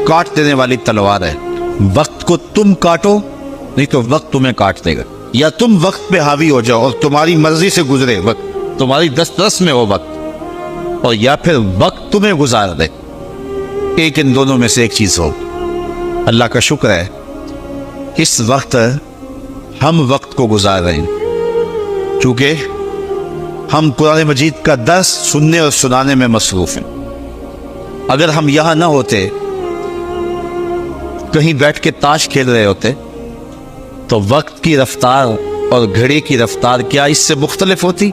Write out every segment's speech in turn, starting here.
کاٹ دینے والی تلوار ہے. وقت کو تم کاٹو نہیں تو وقت تمہیں کاٹ دے گا. یا تم وقت پہ حاوی ہو جاؤ اور تمہاری مرضی سے گزرے وقت, تمہاری دسترس میں ہو وقت, اور یا پھر وقت تمہیں گزار دے. ایک ان دونوں میں سے ایک چیز ہو. اللہ کا شکر ہے اس وقت ہم وقت کو گزار رہے ہیں, چونکہ ہم قرآن مجید کا درس سننے اور سنانے میں مصروف ہیں. اگر ہم یہاں نہ ہوتے, کہیں بیٹھ کے تاش کھیل رہے ہوتے, تو وقت کی رفتار اور گھڑی کی رفتار کیا اس سے مختلف ہوتی؟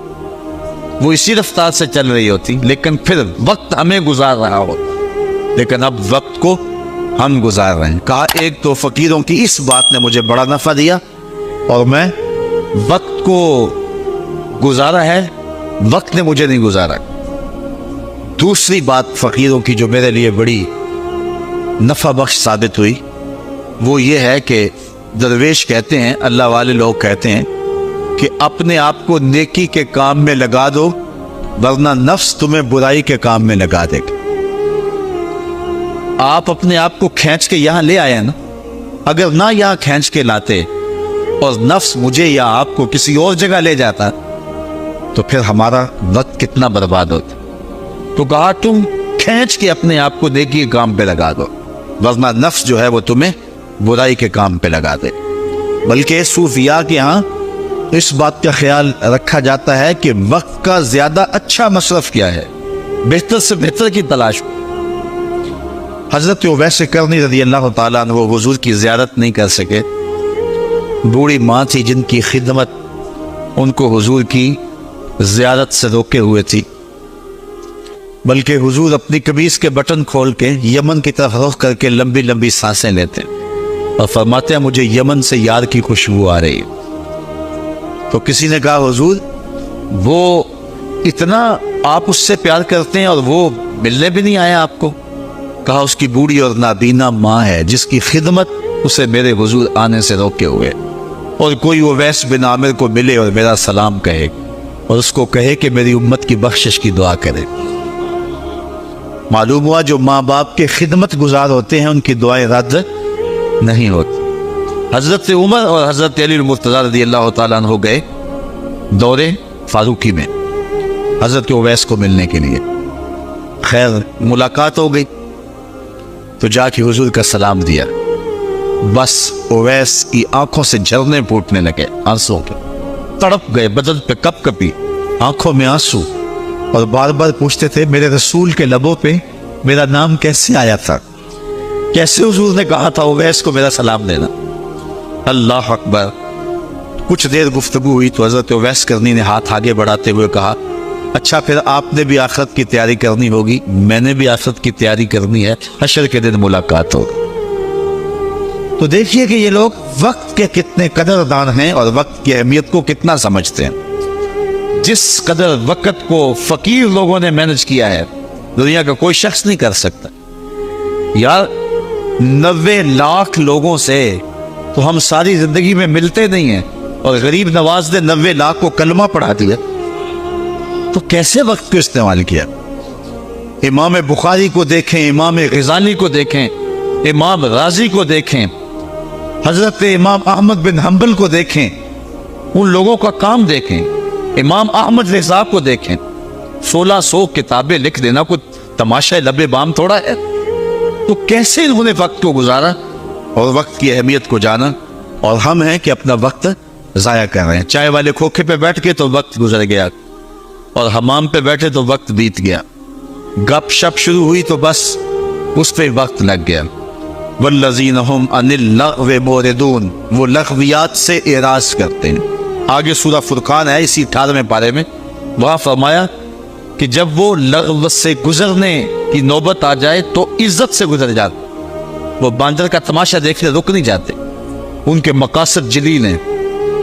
وہ اسی رفتار سے چل رہی ہوتی, لیکن پھر وقت ہمیں گزار رہا ہوتا. لیکن اب وقت کو ہم گزار رہے ہیں. کہا ایک تو فقیروں کی اس بات نے مجھے بڑا نفع دیا اور میں وقت کو گزارا ہے, وقت نے مجھے نہیں گزارا. دوسری بات فقیروں کی جو میرے لیے بڑی نفع بخش ثابت ہوئی وہ یہ ہے کہ درویش کہتے ہیں, اللہ والے لوگ کہتے ہیں کہ اپنے آپ کو نیکی کے کام میں لگا دو ورنہ نفس تمہیں برائی کے کام میں لگا دے گا. آپ اپنے آپ کو کھینچ کے یہاں لے آئے نا, اگر نہ یہاں کھینچ کے لاتے اور نفس مجھے یا آپ کو کسی اور جگہ لے جاتا تو پھر ہمارا وقت کتنا برباد ہوتا. تو کہا تم کھینچ کے اپنے آپ کو نیکی کے کام پہ لگا دو ورنہ نفس جو ہے وہ تمہیں برائی کے کام پہ لگا دے. بلکہ صوفیاء کے ہاں اس بات کا خیال رکھا جاتا ہے کہ وقت کا زیادہ اچھا مصرف کیا ہے, بہتر سے بہتر کی تلاش. حضرت اویس کرنی رضی اللہ تعالیٰ عنہ وہ حضور کی زیارت نہیں کر سکے. بوڑھی ماں تھی جن کی خدمت ان کو حضور کی زیارت سے روکے ہوئے تھی, بلکہ حضور اپنی قمیص کے بٹن کھول کے یمن کی طرف رخ کر کے لمبی لمبی سانسیں لیتے اور فرماتے ہیں مجھے یمن سے یار کی خوشبو آ رہی ہے. تو کسی نے کہا حضور وہ اتنا آپ اس سے پیار کرتے ہیں اور وہ ملنے بھی نہیں آیا آپ کو؟ کہا اس کی بوڑھی اور نابینا ماں ہے جس کی خدمت اسے میرے حضور آنے سے روکے ہوئے, اور کوئی اویس بن عامر کو ملے اور میرا سلام کہے اور اس کو کہے کہ میری امت کی بخشش کی دعا کرے. معلوم ہوا جو ماں باپ کے خدمت گزار ہوتے ہیں ان کی دعائیں رد نہیں ہوتی. حضرت عمر اور حضرت علی المرتضیٰ رضی اللہ تعالیٰ عنہ گئے دور فاروقی میں حضرت اویس کو ملنے کے لیے. خیر ملاقات ہو گئی تو جا کے حضور کا سلام دیا. بس اویس کی آنکھوں سے جھرنے پھوٹنے لگے آنسوں کے, تڑپ گئے, بدن پہ کپ کپی, آنکھوں میں آنسو, اور بار بار پوچھتے تھے میرے رسول کے لبوں پہ میرا نام کیسے آیا تھا, کیسے حضور نے کہا تھا اویس کو میرا سلام دینا. اللہ اکبر. کچھ دیر گفتگو ہوئی تو حضرت اویس کرنی نے ہاتھ آگے بڑھاتے ہوئے کہا اچھا پھر آپ نے بھی آخرت کی تیاری کرنی ہوگی, میں نے بھی آخرت کی تیاری کرنی ہے, حشر کے دن ملاقات ہوگی. تو دیکھیے کہ یہ لوگ وقت کے کتنے قدردان ہیں اور وقت کی اہمیت کو کتنا سمجھتے ہیں. جس قدر وقت کو فقیر لوگوں نے مینج کیا ہے دنیا کا کوئی شخص نہیں کر سکتا. یار 90 لاکھ لوگوں سے تو ہم ساری زندگی میں ملتے نہیں ہیں, اور غریب نواز نے 90 لاکھ کو کلمہ پڑھا دیا, تو کیسے وقت کو استعمال کیا. امام بخاری کو دیکھیں, امام غزالی کو دیکھیں, امام رازی کو دیکھیں, حضرت امام احمد بن حنبل کو دیکھیں, ان لوگوں کا کام دیکھیں. امام احمد رضا کو دیکھیں, 1600 کتابیں لکھ دینا کوئی تماشا لب بام تھوڑا ہے. تو کیسے انہوں نے وقت کو گزارا اور وقت کی اہمیت کو جانا, اور ہم ہیں کہ اپنا وقت ضائع کر رہے ہیں. چائے والے کھوکھے پہ بیٹھ کے تو وقت گزر گیا, اور حمام پہ بیٹھے تو وقت بیت گیا. گپ شپ شروع ہوئی تو بس اس پہ وقت لگ گیا. والذین هم عن اللغو معرضون, وہ لغویات سے اعراض کرتے ہیں. آگے سورہ فرقان ہے اسی 18ویں پارے میں, وہاں فرمایا کہ جب وہ لغو سے گزرنے کی نوبت آ جائے تو عزت سے گزر جاتے. وہ باندر کا تماشا دیکھنے رک نہیں جاتے. ان کے مقاصد جلیل ہیں,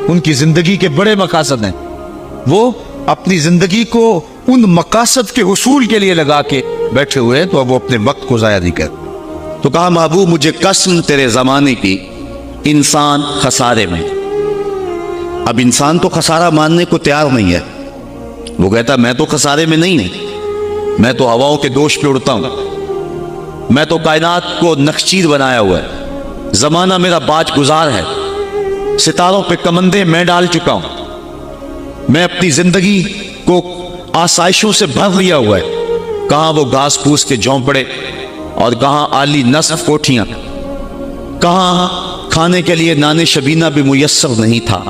ان کی زندگی کے بڑے مقاصد ہیں. وہ اپنی زندگی کو ان مقاصد کے حصول کے لیے لگا کے بیٹھے ہوئے, تو اب وہ اپنے وقت کو ضائع نہیں کرتے. تو کہا محبوب مجھے قسم تیرے زمانے کی, انسان خسارے میں. اب انسان تو خسارہ ماننے کو تیار نہیں ہے. وہ کہتا میں تو خسارے میں نہیں ہوں, میں تو ہواؤں کے دوش پہ اڑتا ہوں. میں تو کائنات کو نخچیر بنایا ہوا ہے، زمانہ میرا باج گزار ہے، ستاروں پہ کمندے میں ڈال چکا ہوں، میں اپنی زندگی کو آسائشوں سے بھر لیا ہوا ہے، کہاں وہ گھاس پھوس کے جھونپڑے اور کہاں عالی نصف کوٹھیاں، کہاں کھانے کے لیے نان شبینہ بھی میسر نہیں تھا،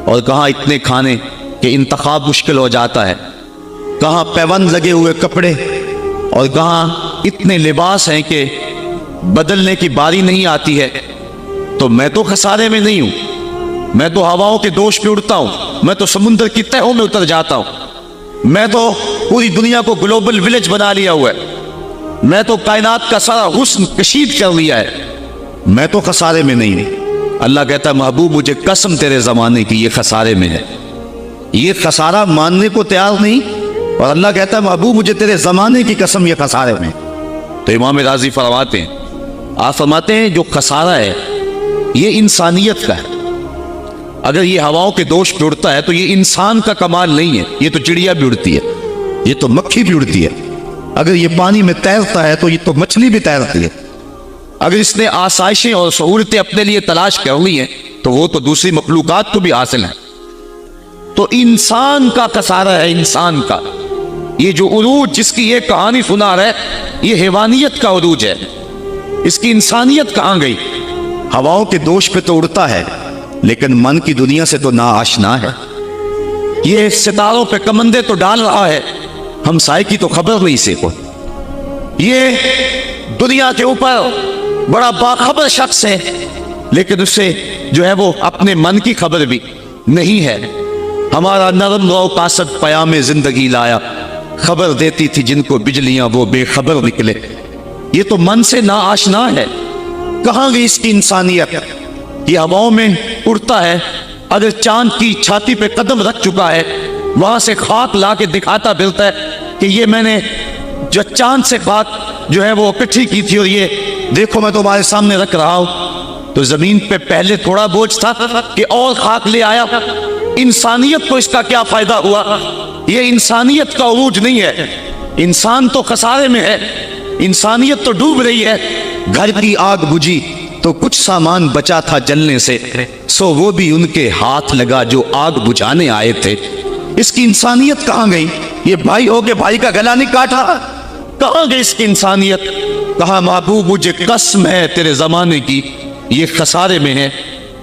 اور کہاں اتنے کھانے کہ انتخاب مشکل ہو جاتا ہے، کہاں پیوند لگے ہوئے کپڑے اور کہاں اتنے لباس ہیں کہ بدلنے کی باری نہیں آتی ہے۔ تو میں تو خسارے میں نہیں ہوں، میں تو ہواؤں کے دوش پہ اڑتا ہوں، میں تو سمندر کی تہوں میں اتر جاتا ہوں، میں تو پوری دنیا کو گلوبل ولیج بنا لیا ہوا ہے، میں تو کائنات کا سارا حسن کشید کر لیا ہے، میں تو خسارے میں نہیں ہوں۔ اللہ کہتا ہے محبوب مجھے قسم تیرے زمانے کی یہ خسارے میں ہے، یہ خسارہ ماننے کو تیار نہیں، اور اللہ کہتا ہے محبوب مجھے تیرے زمانے کی قسم یہ خسارے میں۔ تو امام راضی فرماتے ہیں، آپ فرماتے ہیں جو خسارہ ہے یہ انسانیت کا ہے، اگر یہ ہواؤں کے دوش پہ اڑتا ہے تو یہ انسان کا کمال نہیں ہے، یہ تو چڑیا بھی اڑتی ہے، یہ تو مکھی بھی اڑتی ہے، اگر یہ پانی میں تیرتا ہے تو یہ تو مچھلی بھی تیرتی ہے، اگر اس نے آسائشیں اور سہولتیں اپنے لیے تلاش کر لی ہیں تو وہ تو دوسری مخلوقات کو بھی حاصل ہیں۔ تو انسان کا خسارہ ہے، انسان کا یہ جو عروج جس کی یہ کہانی سنا رہا ہے یہ حیوانیت کا عروج ہے، اس کی انسانیت کہاں گئی؟ ہواؤں کے دوش پہ تو اڑتا ہے لیکن من کی دنیا سے تو نا آشنا ہے، یہ ستاروں پہ کمندے تو ڈال رہا ہے، ہمسائے کی تو خبر نہیں اسے کو، یہ دنیا کے اوپر بڑا باخبر شخص ہے لیکن اسے جو ہے وہ اپنے من کی خبر بھی نہیں ہے۔ ہمارا نرم رو قاصد پیام زندگی لایا، خبر دیتی تھی جن کو بجلیاں وہ بے خبر نکلے، یہ تو من سے نا آشنا ہے، کہاں گئی اس کی انسانیت؟ یہ ہواؤں میں اڑتا ہے، اگر چاند کی چھاتی پہ قدم رکھ چکا ہے وہاں سے خاک لا کے دکھاتا پھرتا ہے کہ یہ میں نے جو چاند سے خاک جو ہے وہ اکٹھی کی تھی اور یہ دیکھو میں تمہارے سامنے رکھ رہا ہوں۔ تو زمین پہ پہلے تھوڑا بوجھ تھا کہ اور خاک لے آیا، انسانیت کو اس کا کیا فائدہ ہوا؟ یہ انسانیت کا عروج نہیں ہے، انسان تو خسارے میں ہے، انسانیت تو ڈوب رہی ہے۔ گھر کی آگ بجھی تو کچھ سامان بچا تھا جلنے سے، سو وہ بھی ان کے ہاتھ لگا جو آگ بجھانے آئے تھے۔ اس کی انسانیت کہاں گئی؟ یہ بھائی ہو کے بھائی کا گلا نہیں کاٹا، کہاں گئی اس کی انسانیت؟ کہا محبوب مجھے قسم ہے تیرے زمانے کی یہ خسارے میں ہے،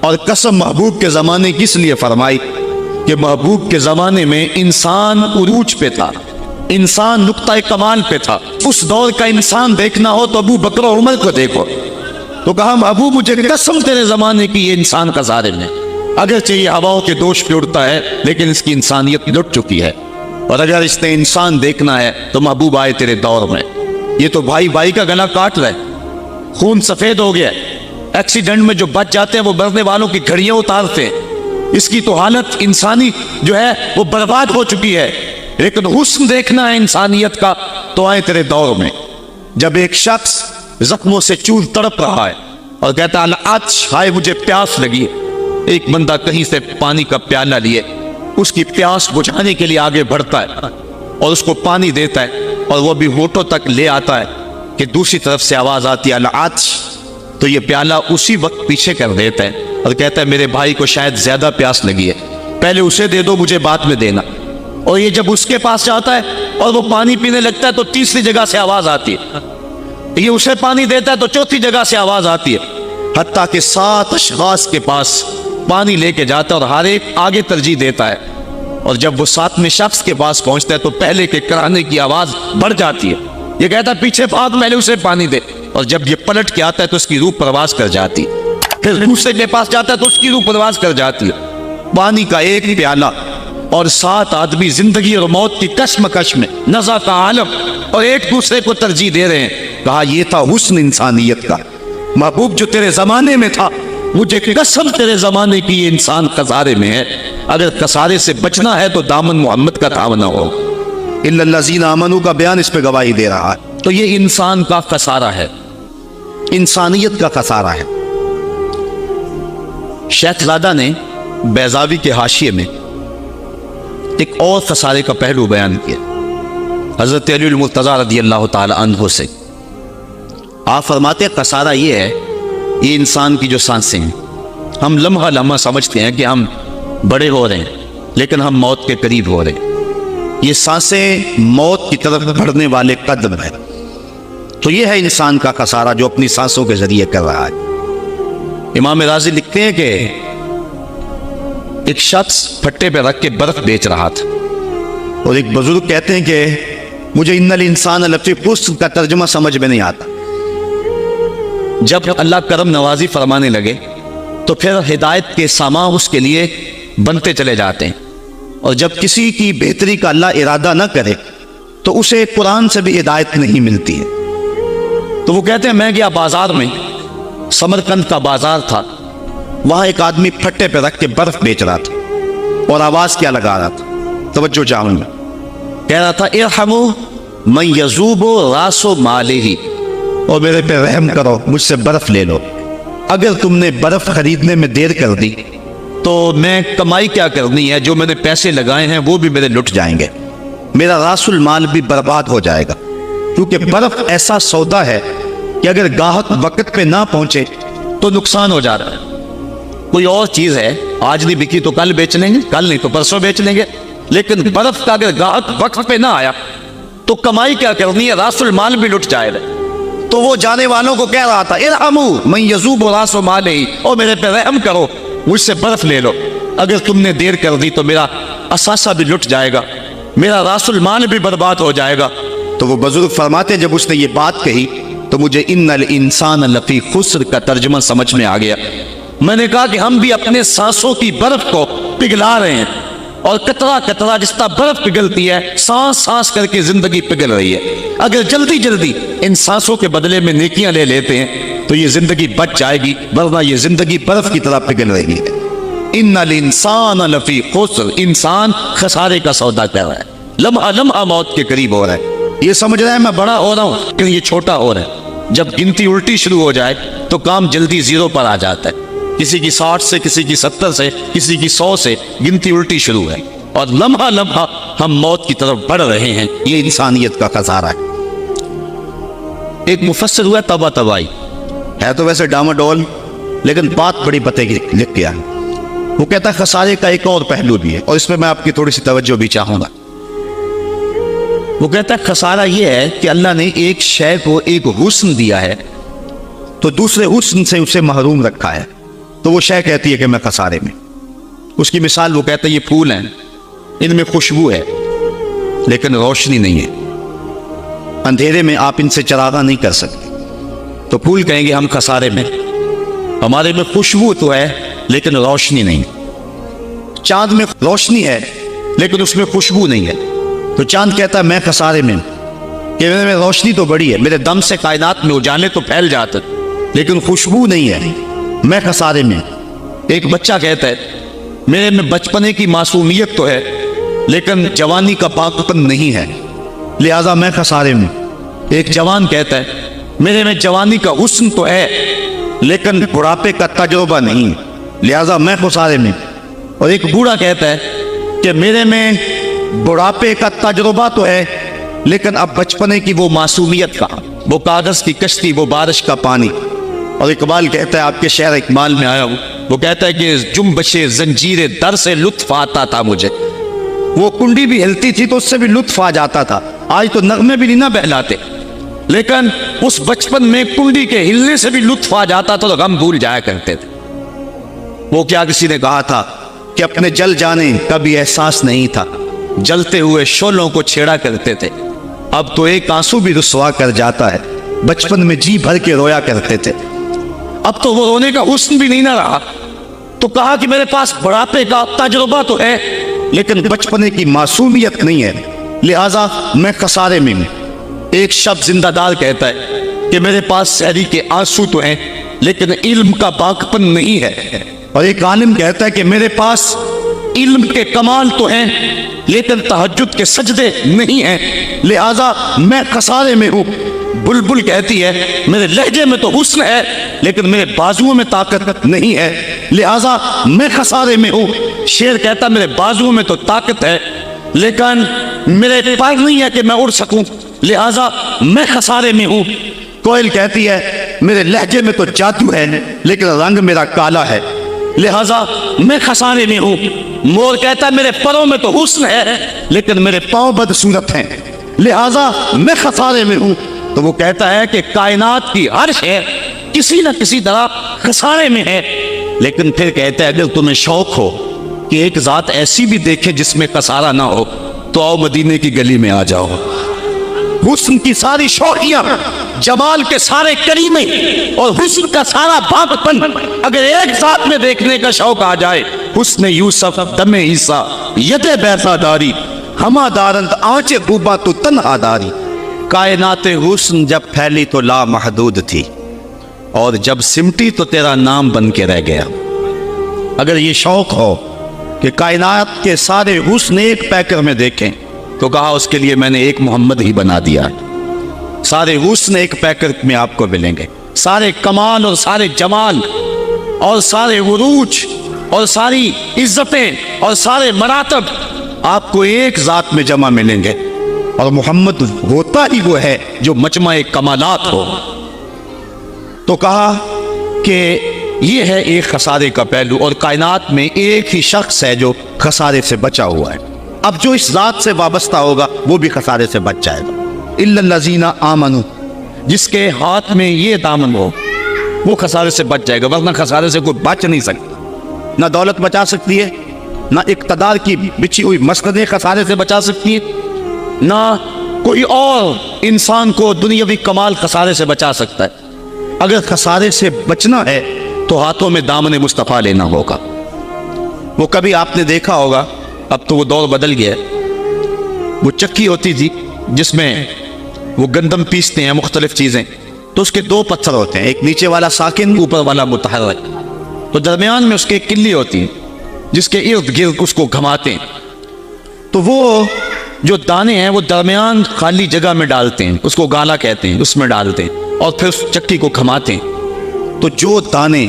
اور قسم محبوب کے زمانے کی اس لیے فرمائی کہ محبوب کے زمانے میں انسان عروج پہ تھا، انسان نقطہ کمال پہ تھا۔ اس دور کا انسان دیکھنا ہو تو ابو بکر و عمر کو دیکھو۔ تو کہا محبوب مجھے قسم تیرے زمانے کی یہ انسان خسارے میں، اگرچہ یہ ہواؤں کے دوش پہ اڑتا ہے لیکن اس کی انسانیت لٹ چکی ہے، اور اگر اس نے انسان دیکھنا ہے تو محبوب آئے تیرے دور میں۔ یہ تو بھائی بھائی کا گلا کاٹ رہے، خون سفید ہو گیا، ایکسیڈنٹ میں جو بچ جاتے ہیں وہ مرنے والوں کی گھڑیاں اتارتے ہیں، اس کی تو حالت انسانی جو ہے وہ برباد ہو چکی ہے، لیکن حسن دیکھنا ہے انسانیت کا تو آئے تیرے دور میں۔ جب ایک شخص زخموں سے چور تڑپ رہا ہے اور کہتا ہے العطش، ہائے مجھے پیاس لگی، ایک بندہ کہیں سے پانی کا پیالہ لیے اس کی پیاس بجھانے کے لیے آگے بڑھتا ہے اور اس کو پانی دیتا ہے، اور وہ بھی ہونٹوں تک لے آتا ہے کہ دوسری طرف سے آواز آتی ہے العطش، تو یہ پیالہ اسی وقت پیچھے کر دیتا ہے اور کہتا ہے میرے بھائی کو شاید زیادہ پیاس لگی ہے، پہلے اسے دے دو مجھے بعد میں دینا۔ اور یہ جب اس کے پاس جاتا ہے اور وہ پانی پینے لگتا ہے تو تیسری جگہ سے آواز آتی ہے، یہ اسے پانی دیتا ہے تو چوتھی جگہ سے آواز آتی ہے، حتیٰ کہ 7 اشخاص کے پاس پانی لے کے جاتا ہے اور ہر ایک آگے ترجیح دیتا ہے، اور جب وہ 7ویں شخص کے پاس پہنچتا ہے تو پہلے کے کرانے کی آواز بڑھ جاتی ہے، یہ کہتا ہے پیچھے بھاگ پہلے اسے پانی دے، اور جب یہ پلٹ کے آتا ہے تو اس کی روح پرواز کر جاتی ہے، پھر دوسرے کے پاس جاتا ہے تو اس کی روح پرواز کر جاتی ہے۔ پانی کا ایک پیالہ اور 7 آدمی زندگی اور موت کی کشمکش میں، نزع کا عالم، اور ایک دوسرے کو ترجیح دے رہے ہیں۔ کہا یہ تھا حسن انسانیت کا۔ محبوب جو تیرے زمانے میں تھا، مجھے قسم تیرے زمانے کی یہ انسان خسارے میں ہے، اگر خسارے سے بچنا ہے تو دامن محمد کا تھامنا ہو۔ الا الذین آمنوا کا بیان اس پہ گواہی دے رہا ہے۔ تو یہ انسان کا خسارہ ہے، انسانیت کا خسارہ ہے۔ شیخ زادہ نے بیضاوی کے حاشیے میں ایک اور خسارے کا پہلو بیان کیا، حضرت علی المرتضیٰ رضی اللہ تعالی عنہ سے۔ آپ فرماتے ہیں خسارہ یہ ہے، یہ انسان کی جو سانسیں ہیں، ہم لمحہ لمحہ سمجھتے ہیں کہ ہم بڑے ہو رہے ہیں، لیکن ہم موت کے قریب ہو رہے ہیں۔ یہ سانسیں موت کی طرف بڑھنے والے قدم ہیں۔ تو یہ ہے انسان کا خسارہ جو اپنی سانسوں کے ذریعے کر رہا ہے۔ امام راضی لکھتے ہیں کہ ایک شخص پھٹے پہ رکھ کے برف بیچ رہا تھا، اور ایک بزرگ کہتے ہیں کہ مجھے ان الانسان لفی خسر کا ترجمہ سمجھ میں نہیں آتا۔ جب اللہ کرم نوازی فرمانے لگے تو پھر ہدایت کے سامان اس کے لیے بنتے چلے جاتے ہیں، اور جب کسی کی بہتری کا اللہ ارادہ نہ کرے تو اسے قرآن سے بھی ہدایت نہیں ملتی ہے۔ تو وہ کہتے ہیں میں گیا بازار میں، سمرقند کا بازار تھا، وہاں ایک آدمی پھٹے پہ رکھ کے برف بیچ رہا تھا، اور آواز کیا لگا رہا تھا، توجہ چاہوں گا، کہہ رہا تھا ارحموا من یذوب راس مالہ، اور میرے پہ رحم کرو، مجھ سے برف لے لو، اگر تم نے برف خریدنے میں دیر کر دی تو میں کمائی کیا کرنی ہے، جو میں نے پیسے لگائے ہیں وہ بھی میرے لٹ جائیں گے، میرا راس المال بھی برباد ہو جائے گا، کیونکہ برف ایسا سودا ہے کہ اگر گاہک وقت پہ نہ پہنچے تو نقصان ہو جا رہا ہے۔ کوئی اور چیز ہے، آج نہیں بکی تو کل بیچ لیں گے، کل نہیں تو پرسوں بیچ لیں گے، لیکن برف کا اگر گاہک وقت پہ نہ آیا تو کمائی کیا کرنی ہے، راس المال بھی لٹ جائے گا۔ تو وہ جانے والوں کو کہہ رہا تھا ارحموا من یذوب راس مالہ، اور میرے پہ رحم کرو، مجھ سے برف لے لو، اگر تم نے دیر کر دی تو میرا اثاثہ بھی لٹ جائے گا، میرا راس المال بھی برباد ہو جائے گا۔ تو وہ بزرگ فرماتے جب اس نے یہ بات کہی تو مجھے ان الانسان لفی خسر کا ترجمہ سمجھ میں آ گیا۔ میں نے کہا کہ ہم بھی اپنے سانسوں کی برف کو پگھلا رہے ہیں، اور قطرہ قطرہ جس طرح برف پگھلتی ہے، سانس سانس کر کے زندگی پگھل رہی ہے۔ اگر جلدی جلدی ان سانسوں کے بدلے میں نیکیاں لے لیتے ہیں تو یہ زندگی بچ جائے گی، ورنہ یہ زندگی برف کی طرح پگھل رہی ہے۔ ان الانسان لفی خسر، انسان خسارے کا سودا کر رہا ہے، لمحہ لمحہ موت کے قریب ہو رہا ہے۔ یہ سمجھ رہا ہے میں بڑا ہو رہا ہوں لیکن یہ چھوٹا ہو رہا ہے۔ جب گنتی الٹی شروع ہو جائے تو کام جلدی زیرو پر آ جاتا ہے، کسی کی 60 سے، کسی کی 70 سے، کسی کی 100 سے گنتی الٹی شروع ہے، اور لمحہ لمحہ ہم موت کی طرف بڑھ رہے ہیں۔ یہ انسانیت کا خسارہ ہے۔ ایک مفسر ہوا تبا تبائی ہے، تو ویسے ڈاماڈول، لیکن بات بڑی پتے کی لکھ گیا ہے۔ وہ کہتا ہے خسارے کا ایک اور پہلو بھی ہے، اور اس میں میں آپ کی تھوڑی سی توجہ بھی چاہوں گا۔ وہ کہتا ہے خسارہ یہ ہے کہ اللہ نے ایک شے کو ایک حسن دیا ہے تو دوسرے حسن سے اسے محروم رکھا ہے، تو وہ شے کہتی ہے کہ میں خسارے میں۔ اس کی مثال وہ کہتا ہے یہ پھول ہیں، ان میں خوشبو ہے لیکن روشنی نہیں ہے، اندھیرے میں آپ ان سے چراغاں نہیں کر سکتے، تو پھول کہیں گے ہم خسارے میں، ہمارے میں خوشبو تو ہے لیکن روشنی نہیں۔ چاند میں روشنی ہے لیکن اس میں خوشبو نہیں ہے، تو چاند کہتا ہے میں خسارے میں کہ میرے میں روشنی تو بڑی ہے، میرے دم سے کائنات میں اجالے تو پھیل جاتے لیکن خوشبو نہیں ہے، میں خسارے میں۔ ایک بچہ کہتا ہے میرے میں بچپنے کی معصومیت تو ہے لیکن جوانی کا پاکپن نہیں ہے، لہذا میں خسارے میں۔ ایک جوان کہتا ہے میرے میں جوانی کا حسن تو ہے لیکن بڑھاپے کا تجربہ نہیں، لہذا میں خسارے میں۔ اور ایک بوڑھا کہتا ہے کہ میرے میں بڑھاپے کا تجربہ تو ہے لیکن اب بچپنے کی وہ معصومیت کا، وہ کاغذ کی کشتی، وہ بارش کا پانی۔ اور اقبال کہتا ہے، آپ کے شعر اقبال میں آیا ہوں، وہ کہتا ہے کہ جنبش زنجیر در سے لطف آتا تھا مجھے، وہ کنڈی بھی ہلتی تھی تو اس سے بھی لطف آ جاتا تھا، آج تو نغمے بھی نہیں نہ بہلاتے، لیکن اس بچپن میں کنڈی کے ہلنے سے بھی لطف آ جاتا تھا تو غم بھول جایا کرتے تھے۔ وہ کیا کسی نے کہا تھا کہ اپنے جل جانے کا بھی احساس نہیں تھا، جلتے ہوئے شعلوں کو چھیڑا کرتے تھے، اب تو ایک آنسو بھی رسوا کر جاتا ہے، بچپن میں جی بھر کے رویا کرتے تھے، اب تو وہ رونے کا حسن بھی نہیں نہ رہا۔ تو کہا کہ میرے پاس بڑھاپے کا تجربہ تو ہے لیکن بچپنے کی معصومیت نہیں ہے، لہذا میں خسارے میں ہوں۔ ایک شخص زندہ دار کہتا ہے کہ میرے پاس سحری کے آنسو تو ہیں لیکن علم کا پاکپن نہیں ہے، اور ایک عالم کہتا ہے کہ میرے پاس علم کے کمال تو ہیں لیکن تہجد کے سجدے نہیں ہیں، لہذا میں خسارے میں ہوں۔ بلبل کہتی ہے میرے لہجے میں تو حسن ہے لیکن میرے بازوؤں میں طاقت نہیں ہے، لہذا میں خسارے میں ہوں۔ شیر کہتا میرے بازوؤں میں تو طاقت ہے لیکن میرے پیر نہیں ہے کہ میں اڑ سکوں، لہذا میں خسارے میں ہوں۔ کوئل کہتی ہے میرے لہجے میں تو جادو ہے لیکن رنگ میرا کالا ہے، لہذا میں خسارے میں ہوں۔ مور کہتا ہے میرے پروں میں تو حسن ہے لیکن میرے پاؤں بدصورت ہیں، لہذا میں خسارے میں ہوں۔ تو وہ کہتا ہے کہ کائنات کی ہر شے کسی نہ کسی طرح خسارے میں ہے، لیکن پھر کہتا ہے اگر تمہیں شوق ہو کہ ایک ذات ایسی بھی دیکھے جس میں خسارہ نہ ہو تو آؤ مدینے کی گلی میں آ جاؤ۔ حسن کی ساری شوقیاں، جمال کے سارے کریمے اور حسن کا سارا پاکپن اگر ایک ذات میں دیکھنے کا شوق آ جائے، حسن یوسف دم عیسیٰ ید بیسا داری ہما دارند آنچ خوبا تو تنہا داری۔ کائنات حسن جب پھیلی تو لا محدود تھی اور جب سمٹی تو تیرا نام بن کے رہ گیا۔ اگر یہ شوق ہو کہ کائنات کے سارے حسن ایک پیکر میں دیکھیں تو کہا اس کے لیے میں نے ایک محمد ہی بنا دیا۔ سارے حسن ایک پیکر میں آپ کو ملیں گے، سارے کمال اور سارے جمال اور سارے عروج اور ساری عزتیں اور سارے مراتب آپ کو ایک ذات میں جمع ملیں گے، اور محمد ہوتا ہی وہ ہے جو مجمع کمالات ہو۔ تو کہا کہ یہ ہے ایک خسارے کا پہلو، اور کائنات میں ایک ہی شخص ہے جو خسارے سے بچا ہوا ہے۔ اب جو اس ذات سے وابستہ ہوگا وہ بھی خسارے سے بچ جائے گا۔ الا الذین آمنوا، جس کے ہاتھ میں یہ دامن ہو وہ خسارے سے بچ جائے گا، ورنہ خسارے سے کوئی بچ نہیں سکتا۔ نہ دولت بچا سکتی ہے، نہ اقتدار کی بچھی ہوئی مسندیں خسارے سے بچا سکتی ہے، نہ کوئی اور انسان کو دنیاوی کمال خسارے سے بچا سکتا ہے۔ اگر خسارے سے بچنا ہے تو ہاتھوں میں دامن مصطفیٰ لینا ہوگا۔ وہ کبھی آپ نے دیکھا ہوگا، اب تو وہ دور بدل گیا ہے، وہ چکی ہوتی تھی جس میں وہ گندم پیستے ہیں، مختلف چیزیں، تو اس کے دو پتھر ہوتے ہیں، ایک نیچے والا ساکن، اوپر والا متحرک، تو درمیان میں اس کے ایک کلی ہوتی ہے جس کے ارد گرد اس کو گھماتے ہیں، تو وہ جو دانے ہیں وہ درمیان خالی جگہ میں ڈالتے ہیں، اس کو گالا کہتے ہیں، اس میں ڈالتے ہیں اور پھر اس چکی کو گھماتے ہیں، تو جو دانے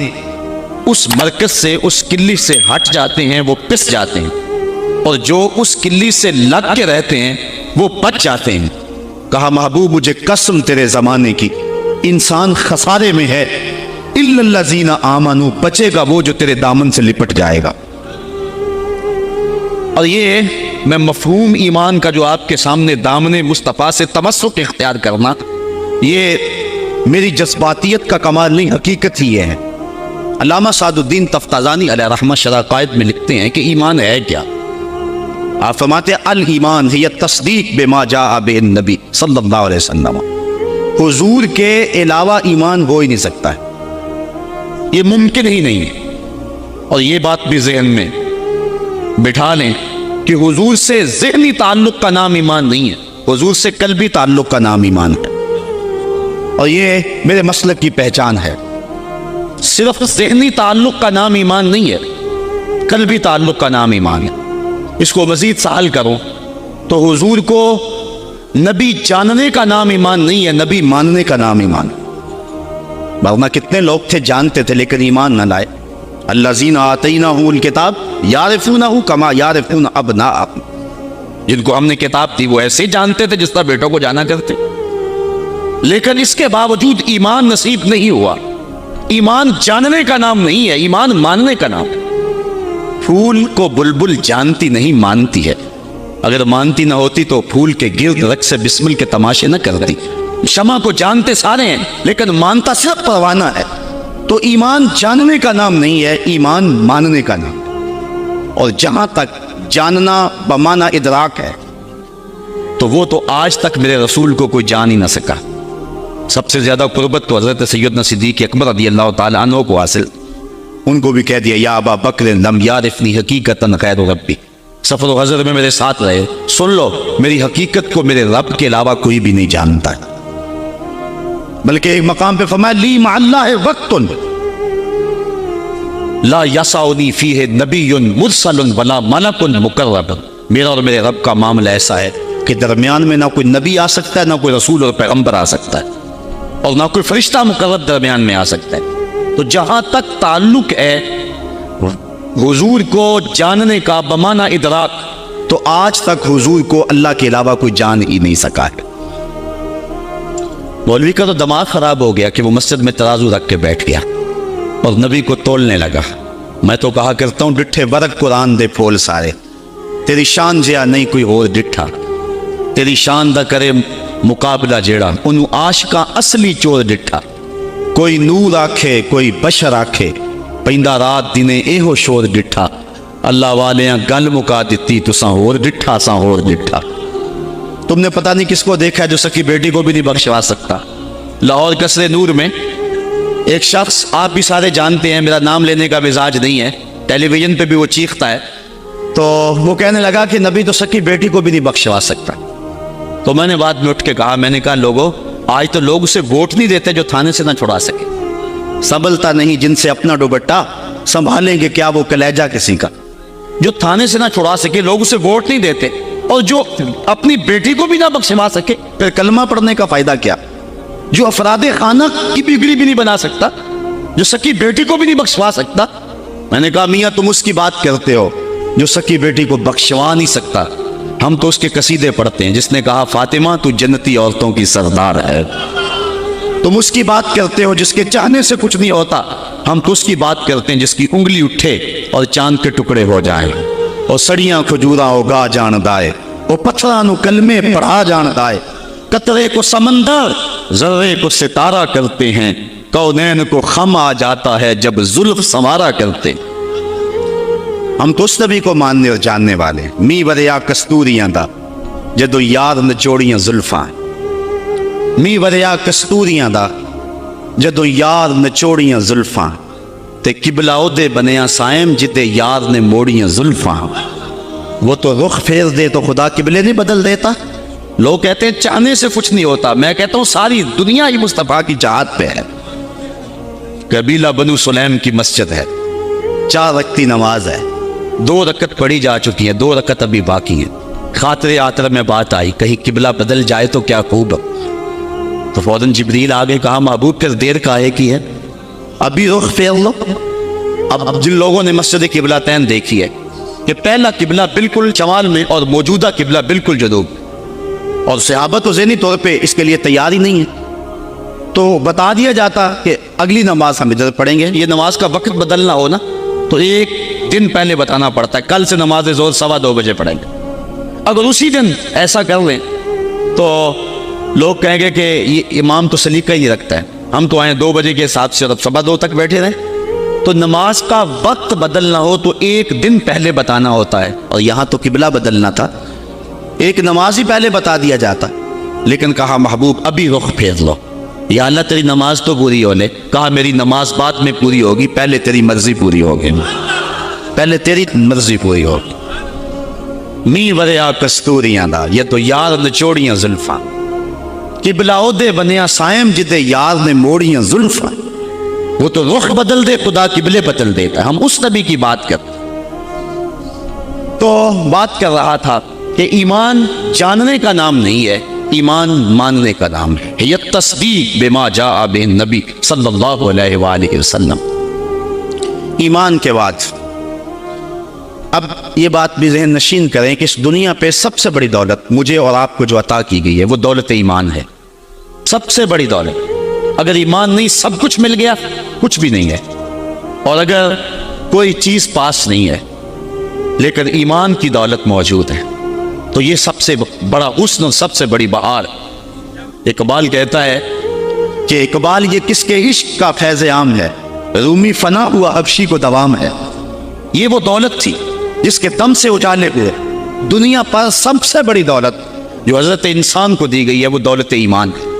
اس مرکز سے اس کلی سے ہٹ جاتے ہیں وہ پس جاتے ہیں، اور جو اس کلی سے لگ کے رہتے ہیں وہ بچ جاتے ہیں۔ کہا محبوب مجھے قسم تیرے زمانے کی، انسان خسارے میں ہے، الا الذین آمنوا، بچے گا وہ جو تیرے دامن سے لپٹ جائے گا۔ اور یہ میں مفہوم ایمان کا جو آپ کے سامنے دامن مصطفیٰ سے تمسک اختیار کرنا، یہ میری جذباتیت کا کمال نہیں، حقیقت ہی یہ ہے۔ علامہ سعد الدین تفتازانی علیہ رحمہ شرح قائد میں لکھتے ہیں کہ ایمان ہے کیا؟ آپ فرماتے ہیں الایمان ہی تصدیق بما جاء بہ النبی صلی اللہ علیہ وسلم، حضور کے علاوہ ایمان ہو ہی نہیں سکتا ہے، یہ ممکن ہی نہیں ہے۔ اور یہ بات بھی ذہن میں بٹھا لیں کہ حضور سے ذہنی تعلق کا نام ایمان نہیں ہے، حضور سے قلبی تعلق کا نام ایمان ہے، اور یہ میرے مسلک کی پہچان ہے۔ صرف ذہنی تعلق کا نام ایمان نہیں ہے، قلبی تعلق کا نام ایمان ہے۔ اس کو مزید سہل کروں تو حضور کو نبی جاننے کا نام ایمان نہیں ہے، نبی ماننے کا نام ایمان ہے۔ ورنہ کتنے لوگ تھے جانتے تھے لیکن ایمان نہ لائے۔ الذین آتیناہم الکتاب یعرفونہ کما یعرفون ابناءہم، جن کو ہم نے کتاب دی وہ ایسے جانتے تھے جس طرح بیٹوں کو جانا کرتے، لیکن اس کے باوجود ایمان نصیب نہیں ہوا۔ ایمان جاننے کا نام نہیں ہے، ایمان ماننے کا نام ہے۔ پھول کو بلبل جانتی نہیں مانتی ہے، اگر مانتی نہ ہوتی تو پھول کے گرد رقص سے بسمل کے تماشے نہ کرتی۔ شمع کو جانتے سارے ہیں لیکن مانتا صرف پروانہ ہے۔ تو ایمان جاننے کا نام نہیں ہے، ایمان ماننے کا نام ہے۔ اور جہاں تک جاننا بمعنی ادراک ہے تو وہ تو آج تک میرے رسول کو کوئی جان ہی نہ سکا۔ سب سے زیادہ قربت تو حضرت سیدنا صدیق اکبر رضی اللہ تعالی عنہ کو حاصل، ان کو بھی کہہ دیا یا ابا بکر لم یعرفنی حقیقتاً غیر ربی، سفر و حضر میں میرے ساتھ رہے، سن لو میری حقیقت کو میرے رب کے علاوہ کوئی بھی نہیں جانتا ہے۔ بلکہ ایک مقام پہ فرمایا لی مع اللہ وقت لا یسعنی فیہ نبی مرسل ولا ملک مقرب، میرا اور میرے رب کا معاملہ ایسا ہے کہ درمیان میں نہ کوئی نبی آ سکتا ہے، نہ کوئی رسول اور پیغمبر آ سکتا ہے، اور نہ کوئی فرشتہ مقرب درمیان میں آ سکتا ہے۔ تو جہاں تک تعلق ہے حضور کو جاننے کا بمعنی ادراک، تو آج تک حضور کو اللہ کے علاوہ کوئی جان ہی نہیں سکا ہے۔ مولوی کا تو دماغ خراب ہو گیا کہ وہ مسجد میں ترازو رکھ کے بیٹھ گیا اور نبی کو تولنے لگا. میں تو کہا کرتا ہوں ڈٹھے برق قرآن دے پھول سارے، تیری شان جیا نہیں کوئی اور ڈٹھا، تیری شان دا کرے مقابلہ جیڑا انہوں عاشقاں اصلی چور ڈٹھا. کوئی نور آکھے کوئی بشر آکھے، پیندا رات دنے ایہو شور ڈٹھا. اللہ والیاں گل مکا دیتی تساں ہور ڈٹھا ساں ہور ڈٹھا. تم نے پتہ نہیں کس کو دیکھا ہے جو سکی بیٹی کو بھی نہیں بخشوا سکتا. لاہور قصر نور میں ایک شخص، آپ بھی سارے جانتے ہیں، میرا نام لینے کا مزاج نہیں ہے، ٹیلی ویژن پہ بھی وہ چیختا ہے، تو وہ کہنے لگا کہ نبی تو سکی بیٹی کو بھی نہیں بخشوا سکتا. تو میں نے بعد میں اٹھ کے کہا، میں نے کہا لوگوں، آج تو لوگ اسے ووٹ نہیں دیتے جو تھانے سے نہ چھڑا سکے. سنبھلتا نہیں جن سے اپنا دوپٹہ، سنبھالیں گے کیا وہ کلیجہ کسی کا. جو تھانے سے نہ چھڑا سکے، لوگ اسے ووٹ نہیں دیتے، اور جو اپنی بیٹی کو بھی نہ بخشوا سکے، پھر کلمہ پڑھنے کا فائدہ کیا؟ جو افراد خانہ کی بگڑی بھی نہیں بنا سکتا، جو سکی بیٹی کو بھی نہیں بخشوا سکتا. میں نے کہا میاں تم اس کی بات کرتے ہو جو سکی بیٹی کو بخشوا نہیں سکتا، ہم تو اس کے قصیدے پڑھتے ہیں جس نے کہا فاطمہ تو جنتی عورتوں کی سردار ہے. تم اس کی بات کرتے ہو جس کے چاہنے سے کچھ نہیں ہوتا، ہم تو اس کی بات کرتے ہیں جس کی انگلی اٹھے اور چاند کے ٹکڑے ہو جائیں، اور سڑیاں کھجوراں اگا جان دائے، اور پتھراں نو کلمے پڑھا جان دائے. قطرے کو سمندر، ذرے کو ستارہ کرتے ہیں، کونین کو خم آ جاتا ہے جب زلف سنوارا کرتے. ہم تو اس نبی کو ماننے اور جاننے والے. می وریا کستوریاں دا جدو یار نچوڑیاں زلفاں، می وریا کستوریاں دا جدو یار نچوڑیاں زلفاں، تے قبلہ اودے بنیا سائم جتے یار نے موڑیاں زلفاں. وہ تو رخ پھیر دے تو خدا قبلے نہیں بدل دیتا. لوگ کہتے ہیں چاہنے سے کچھ نہیں ہوتا، میں کہتا ہوں ساری دنیا ہی مصطفیٰ کی چاہت پہ ہے. قبیلہ بنو سلیم کی مسجد ہے، 4 رکعتی نماز ہے، 2 رکعت پڑھی جا چکی ہیں، 2 رکعت ابھی باقی ہیں. خاطر آتر میں بات آئی کہیں قبلہ بدل جائے تو کیا خوب. تو فوراً جبریل آگے کہا محبوب پھر دیر کاہے کی ہے، ابھی رخ پھیر لو. اب جن لوگوں نے مسجد قبلتین دیکھی ہے کہ پہلا قبلہ بالکل شمال میں اور موجودہ قبلہ بالکل جنوب، اور صحابہ تو ذہنی طور پہ اس کے لیے تیار ہی نہیں ہے، تو بتا دیا جاتا کہ اگلی نماز ہم ادھر پڑھیں گے. یہ نماز کا وقت بدلنا ہو نا تو 1 دن پہلے بتانا پڑتا ہے، کل سے نماز ظہر 2:15 بجے پڑھیں گے. اگر اسی دن ایسا کر لیں تو لوگ کہیں گے کہ یہ امام تو سلیقہ ہی رکھتا ہے، ہم تو آئیں 2 بجے کے حساب سے اور اب 2:15 تک بیٹھے رہیں. تو نماز کا وقت بدلنا ہو تو 1 دن پہلے بتانا ہوتا ہے، اور یہاں تو قبلہ بدلنا تھا، ایک نماز ہی پہلے بتا دیا جاتا. لیکن کہا محبوب ابھی رخ پھیر لو. یا اللہ تیری نماز تو پوری ہو لے. کہا میری نماز بعد میں پوری ہوگی، پہلے تیری مرضی پوری ہوگی، پہلے تیری مرضی پوری ہوگی. می وریا کستوریاں دا یہ تو یار نچوڑیاں زلفاں، قبلہ اودے بنیا سائم جتے یار نے موڑیاں زلفاں. وہ تو رخ بدل دے خدا قبلے بدل دیتا ہے. ہم اس نبی کی بات کرتے. تو بات کر رہا تھا کہ ایمان جاننے کا نام نہیں ہے، ایمان ماننے کا نام ہے. یہ تصدیق بما جاء بہ نبی صلی اللہ علیہ وآلہ وسلم. ایمان کے بعد اب یہ بات بھی ذہن نشین کریں کہ اس دنیا پہ سب سے بڑی دولت مجھے اور آپ کو جو عطا کی گئی ہے وہ دولت ایمان ہے. سب سے بڑی دولت. اگر ایمان نہیں سب کچھ مل گیا کچھ بھی نہیں ہے. اور اگر کوئی چیز پاس نہیں ہے لیکن ایمان کی دولت موجود ہے تو یہ سب سے بڑا حسن اور سب سے بڑی بہار. اقبال کہتا ہے کہ اقبال یہ کس کے عشق کا فیض عام ہے، رومی فنا ہوا حبشی کو دوام ہے. یہ وہ دولت تھی جس کے دم سے اجالے ہوئے. دنیا پر سب سے بڑی دولت جو حضرت انسان کو دی گئی ہے وہ دولت ایمان ہے.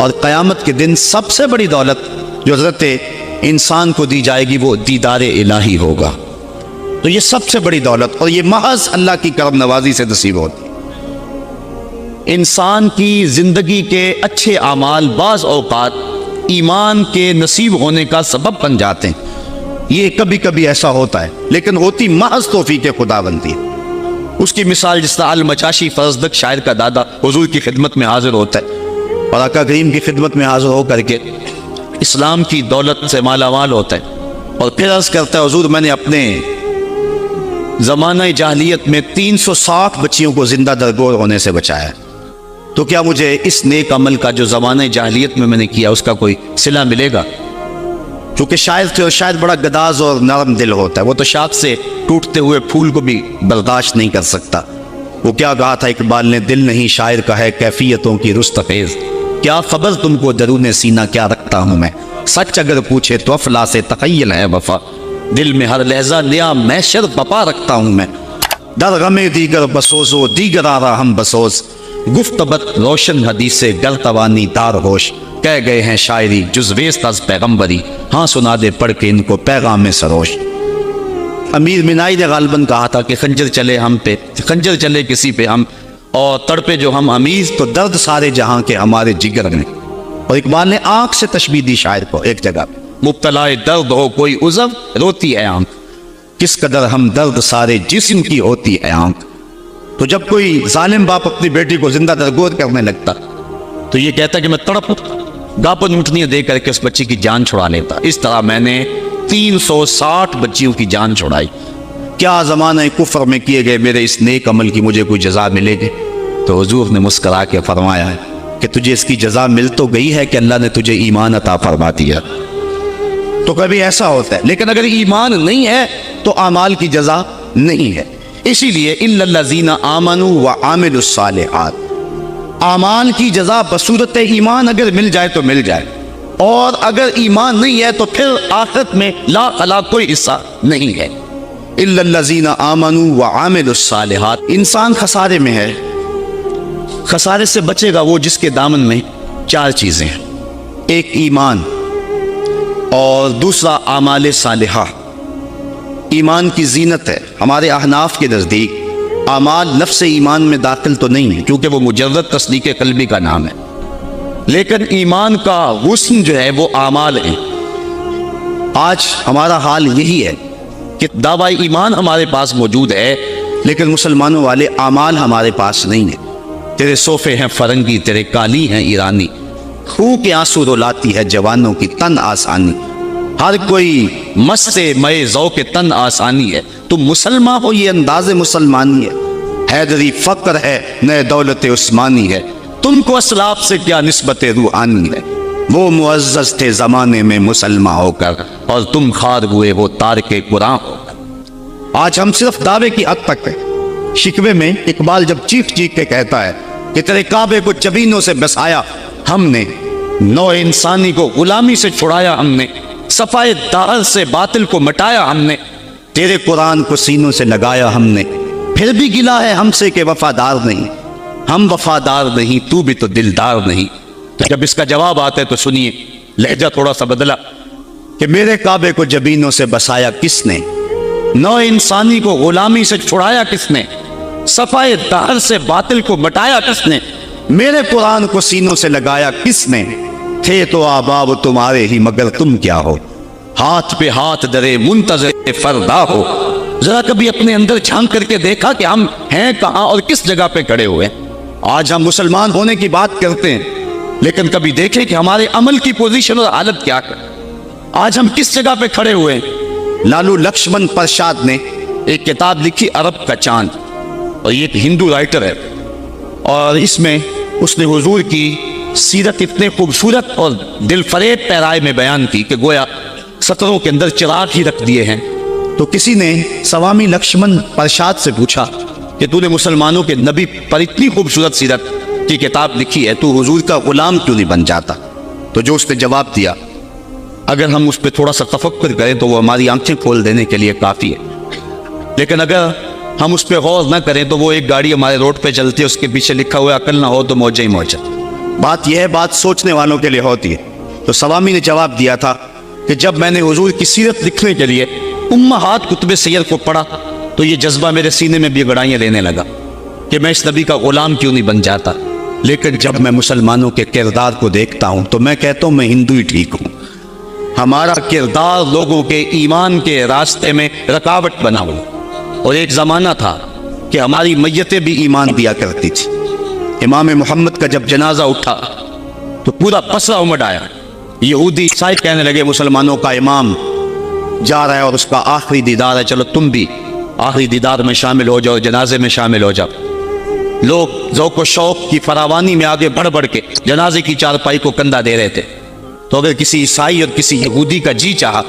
اور قیامت کے دن سب سے بڑی دولت جو حضرت انسان کو دی جائے گی وہ دیدار الہی ہوگا. تو یہ سب سے بڑی دولت، اور یہ محض اللہ کی کرم نوازی سے نصیب ہوتی. انسان کی زندگی کے اچھے اعمال بعض اوقات ایمان کے نصیب ہونے کا سبب بن جاتے ہیں. یہ کبھی کبھی ایسا ہوتا ہے لیکن ہوتی محض توفیق خدا بنتی ہے. اس کی مثال جس طرح المچاشی فرزدق شاعر کا دادا حضور کی خدمت میں حاضر ہوتا ہے اور آقا کریم کی خدمت میں حاضر ہو کر کے اسلام کی دولت سے مالا مال ہوتا ہے اور پھر عرض کرتا ہے حضور میں نے اپنے زمانہ جاہلیت میں 360 بچیوں کو زندہ درگور ہونے سے بچایا. تو کیا مجھے اس نیک عمل کا جو زمانہ جاہلیت میں نے کیا اس کا کوئی صلہ ملے گا؟ چونکہ شاید بڑا گداز اور نرم دل ہوتا ہے، وہ تو شاخ سے ٹوٹتے ہوئے پھول کو بھی برداشت نہیں کر سکتا۔ وہ کیا کہا تھا اقبال نے، دل نہیں شاعر کا ہے کیفیتوں کی رستخیز، کیا خبر تم کو درون سینہ کیا رکھتا ہوں میں، سچ اگر پوچھے تو افلا سے تخیل ہے وفا، دل میں ہر لہجہ نیا محشر بپا رکھتا ہوں میں، در غم دیگر بسوز و دیگر آرا ہم بسوز، گفتبت روشن حدیث گر توانی دار ہوش، کہہ گئے ہیں شاعری جزویست از پیغمبری، ہاں سنا دے پڑھ کے ان کو پیغام سروش۔ امیر منائی نے غالباً کہا تھا کہ خنجر چلے ہم پہ، خنجر چلے کسی پہ ہم، اور تڑپے جو ہم امیر تو درد سارے جہاں کے ہمارے جگر میں۔ اور اقبال نے آنکھ سے تشبیہ دی شاعر کو ایک جگہ، مبتلا درد ہو کوئی عذر روتی ہے آنکھ، کس قدر ہم درد سارے جسم کی ہوتی ہے آنکھ۔ تو جب کوئی ظالم باپ اپنی بیٹی کو زندہ درگور کرنے لگتا تو یہ کہتا کہ میں تڑپ گاپن مٹنیاں دے کر کے اس بچی کی جان چھڑا لیتا، اس طرح میں نے 360 بچیوں کی جان چھڑائی، کیا زمانہ کفر میں کیے گئے میرے اس نیک عمل کی مجھے کوئی جزا ملے گی؟ تو حضور نے مسکرا کے فرمایا ہے کہ تجھے اس کی جزا مل تو گئی ہے کہ اللہ نے تجھے ایمان عطا فرما دیا۔ تو کبھی ایسا ہوتا ہے، لیکن اگر ایمان نہیں ہے تو اعمال کی جزا نہیں ہے۔ اسی لیے الا الذین آمنوا وعملوا الصالحات، اعمال کی جزا بصورت ایمان اگر مل جائے تو مل جائے، اور اگر ایمان نہیں ہے تو پھر آخرت میں لا خلا کوئی حصہ نہیں ہے۔ الا الذین آمنوا وعملوا الصالحات، انسان خسارے میں ہے۔ خسارے سے بچے گا وہ جس کے دامن میں 4 چیزیں ہیں، ایک ایمان، اور دوسرا اعمال صالحہ۔ ایمان کی زینت ہے، ہمارے احناف کے نزدیک اعمال نفس ایمان میں داخل تو نہیں ہے کیونکہ وہ مجرد تصدیق قلبی کا نام ہے، لیکن ایمان کا حسن جو ہے وہ اعمال ہیں۔ آج ہمارا حال یہی ہے کہ دعوی ایمان ہمارے پاس موجود ہے لیکن مسلمانوں والے اعمال ہمارے پاس نہیں ہیں۔ تیرے صوفے ہیں فرنگی، تیرے کالی ہیں ایرانی، خون کے آنسو رلاتی ہے جوانوں کی تن آسانی، ہر کوئی مست مئے ذوق تن آسانی ہے، تم مسلمان ہو یہ انداز مسلمانی ہے، حیدری فقر ہے نئے دولت عثمانی ہے، تم کو اسلاف سے کیا نسبت روحانی ہے، وہ معزز تھے زمانے میں مسلمان ہو کر اور تم خار ہوئے وہ تارک قرآن ہو کر۔ آج ہم صرف دعوے کی حد تک ہیں۔ شکوے میں اقبال جب چیخ چیخ کے کہتا ہے کہ تیرے کعبے کو جبینوں سے بسایا ہم نے، نو انسانی کو غلامی سے چھڑایا ہم نے، صفائے دار سے باطل کو مٹایا ہم نے، تیرے قرآن کو سینوں سے لگایا ہم نے، پھر بھی گلا ہے ہم سے کہ وفادار نہیں، ہم وفادار نہیں تو بھی تو دلدار نہیں۔ تو جب اس کا جواب آتا ہے تو سنیے، لہجہ تھوڑا سا بدلا کہ میرے کعبے کو جبینوں سے بسایا کس نے، نو انسانی کو غلامی سے چھڑایا کس نے، صفائے دار سے باطل کو مٹایا کس نے، میرے قرآن کو سینوں سے لگایا کس نے، تھے تو آباب تمہارے ہی مگر تم کیا ہو، ہاتھ پہ ہاتھ درے منتظر فردا ہو۔ ذرا کبھی اپنے اندر جھانک کر کے دیکھا کہ ہم ہیں کہاں اور کس جگہ پہ کھڑے ہوئے ہیں۔ آج ہم مسلمان ہونے کی بات کرتے ہیں لیکن کبھی دیکھیں کہ ہمارے عمل کی پوزیشن اور حالت کیا ہے، آج ہم کس جگہ پہ کھڑے ہوئے ہیں۔ لالو لکشمن پرشاد نے ایک کتاب لکھی عرب کا چاند، اور یہ ایک ہندو رائٹر ہے، اور اس میں اس نے حضور کی سیرت اتنے خوبصورت اور دل فریب پیرائے میں بیان کی کہ گویا سطروں کے اندر چراغ ہی رکھ دیے ہیں۔ تو کسی نے سوامی لکشمن پرشاد سے پوچھا کہ تو نے مسلمانوں کے نبی پر اتنی خوبصورت سیرت کی کتاب لکھی ہے، تو حضور کا غلام کیوں نہیں بن جاتا؟ تو جو اس نے جواب دیا، اگر ہم اس پہ تھوڑا سا تفکر کریں تو وہ ہماری آنکھیں کھول دینے کے لیے کافی ہے، لیکن اگر ہم اس پہ غور نہ کریں تو وہ ایک گاڑی ہمارے روڈ پہ چلتی ہے، اس کے پیچھے لکھا ہوا ہے عقل نہ ہو تو موجہ ہی موجہ۔ بات یہ ہے، بات سوچنے والوں کے لیے ہوتی ہے۔ تو سوامی نے جواب دیا تھا کہ جب میں نے حضور کی سیرت لکھنے کے لیے امہات کتب سیر کو پڑھا تو یہ جذبہ میرے سینے میں بھی گڑائیاں لینے لگا کہ میں اس نبی کا غلام کیوں نہیں بن جاتا، لیکن جب میں مسلمانوں کے کردار کو دیکھتا ہوں تو میں کہتا ہوں میں ہندو ہی ٹھیک ہوں، ہمارا کردار لوگوں کے ایمان کے راستے میں رکاوٹ بنا ہوا۔ اور ایک زمانہ تھا کہ ہماری میتیں بھی ایمان دیا کرتی تھی۔ امام محمد کا جب جنازہ اٹھا تو پورا پسرا امڑ آیا، یہودی عیسائی کہنے لگے مسلمانوں کا امام جا رہا ہے اور اس کا آخری دیدار ہے، چلو تم بھی آخری دیدار میں شامل ہو جاؤ، جنازے میں شامل ہو جاؤ۔ لوگ ذوق و شوق کی فراوانی میں آگے بڑھ بڑھ کے جنازے کی چارپائی کو کندھا دے رہے تھے. تو اگر کسی عیسائی اور کسی یہودی کا جی چاہا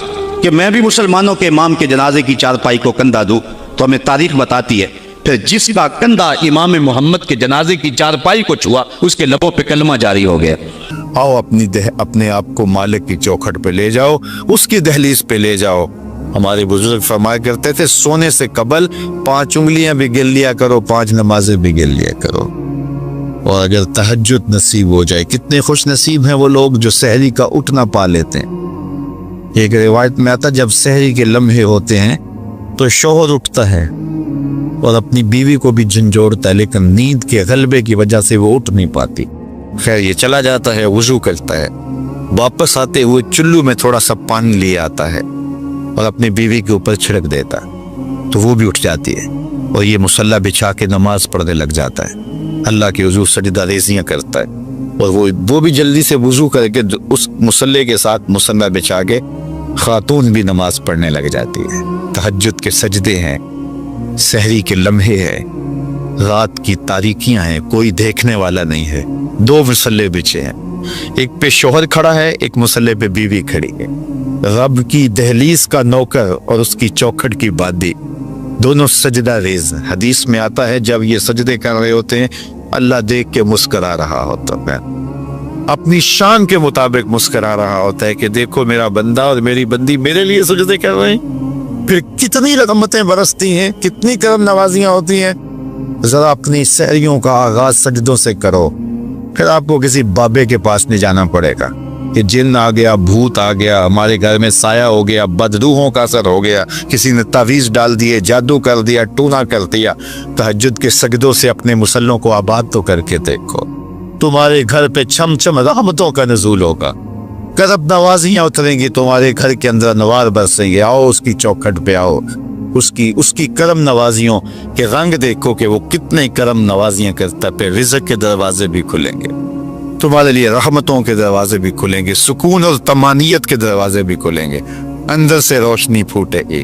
کہ میں بھی مسلمانوں کے امام کے جنازے کی چارپائی کو کندھا دوں, تو ہمیں تاریخ بتاتی ہے پھر جس کا کندھا امام محمد کے جنازے کی چارپائی کو چھوا اس کے لبوں پہ کلمہ جاری ہو گیا. آؤ اپنے آپ کو مالک کی چوکھٹ پہ لے جاؤ, اس کی دہلیز پہ لے جاؤ. ہمارے بزرگ فرمایا کرتے تھے سونے سے قبل 5 انگلیاں بھی گن لیا کرو, 5 نمازیں بھی گن لیا کرو. اور اگر تہجد نصیب ہو جائے, کتنے خوش نصیب ہیں وہ لوگ جو سحری کا اٹھنا پا لیتے ہیں. ایک روایت میں آتا جب سحری کے لمحے ہوتے ہیں تو شوہر اٹھتا ہے اور اپنی بیوی کو بھی جھنجھوڑتا ہے, لیکن نیند کے غلبے کی وجہ سے وہ اٹھ نہیں پاتی. خیر یہ چلا جاتا ہے, وضو کرتا ہے, واپس آتے ہوئے چلو میں تھوڑا سا پانی لے آتا ہے اور اپنی بیوی کے اوپر چھڑک دیتا ہے, تو وہ بھی اٹھ جاتی ہے اور یہ مصلی بچھا کے نماز پڑھنے لگ جاتا ہے. اللہ کے حضور سجدہ ریزیاں کرتا ہے اور وہ بھی جلدی سے وضو کر کے اس مصلی کے ساتھ مصلی بچھا کے خاتون بھی نماز پڑھنے لگ جاتی ہے. تہجد کے سجدے ہیں, سحری کے لمحے ہیں, رات کی تاریکیاں ہیں, کوئی دیکھنے والا نہیں ہے. 2 مصلی بچھے ہیں, ایک پہ شوہر کھڑا ہے, ایک مصلی پہ بیوی کھڑی ہے. رب کی دہلیز کا نوکر اور اس کی چوکھٹ کی بادی دونوں سجدہ ریز. حدیث میں آتا ہے جب یہ سجدے کر رہے ہوتے ہیں اللہ دیکھ کے مسکرا رہا ہوتا ہے, اپنی شان کے مطابق مسکرا رہا ہوتا ہے کہ دیکھو میرا بندہ اور میری بندی میرے لیے سجدے کر رہے ہیں. پھر کتنی رحمتیں برستی ہیں, کتنی کرم نوازیاں ہوتی ہیں. ذرا اپنی سحریوں کا آغاز سجدوں سے کرو, پھر آپ کو کسی بابے کے پاس نہیں جانا پڑے گا کہ جن آ گیا, بھوت آ گیا, ہمارے گھر میں سایہ ہو گیا, بدروحوں کا اثر ہو گیا, کسی نے تعویذ ڈال دیے, جادو کر دیا, ٹونا کر دیا. تہجد کے سجدوں سے اپنے مسلوں کو آباد تو کر کے دیکھو, تمہارے گھر پہ چھم چھم رحمتوں کا نزول ہوگا, کرب نوازیاں اتریں گی تمہارے گھر کے اندر, انوار برسیں گے. آؤ اس کی چوکھٹ پہ آؤ, اس کی کرم نوازیوں کے رنگ دیکھو کہ وہ کتنے کرم نوازیاں کرتا ہے. پھر رزق کے دروازے بھی کھلیں گے تمہارے لیے, رحمتوں کے دروازے بھی کھلیں گے, سکون اور طمانیت کے دروازے بھی کھلیں گے, اندر سے روشنی پھوٹے گی.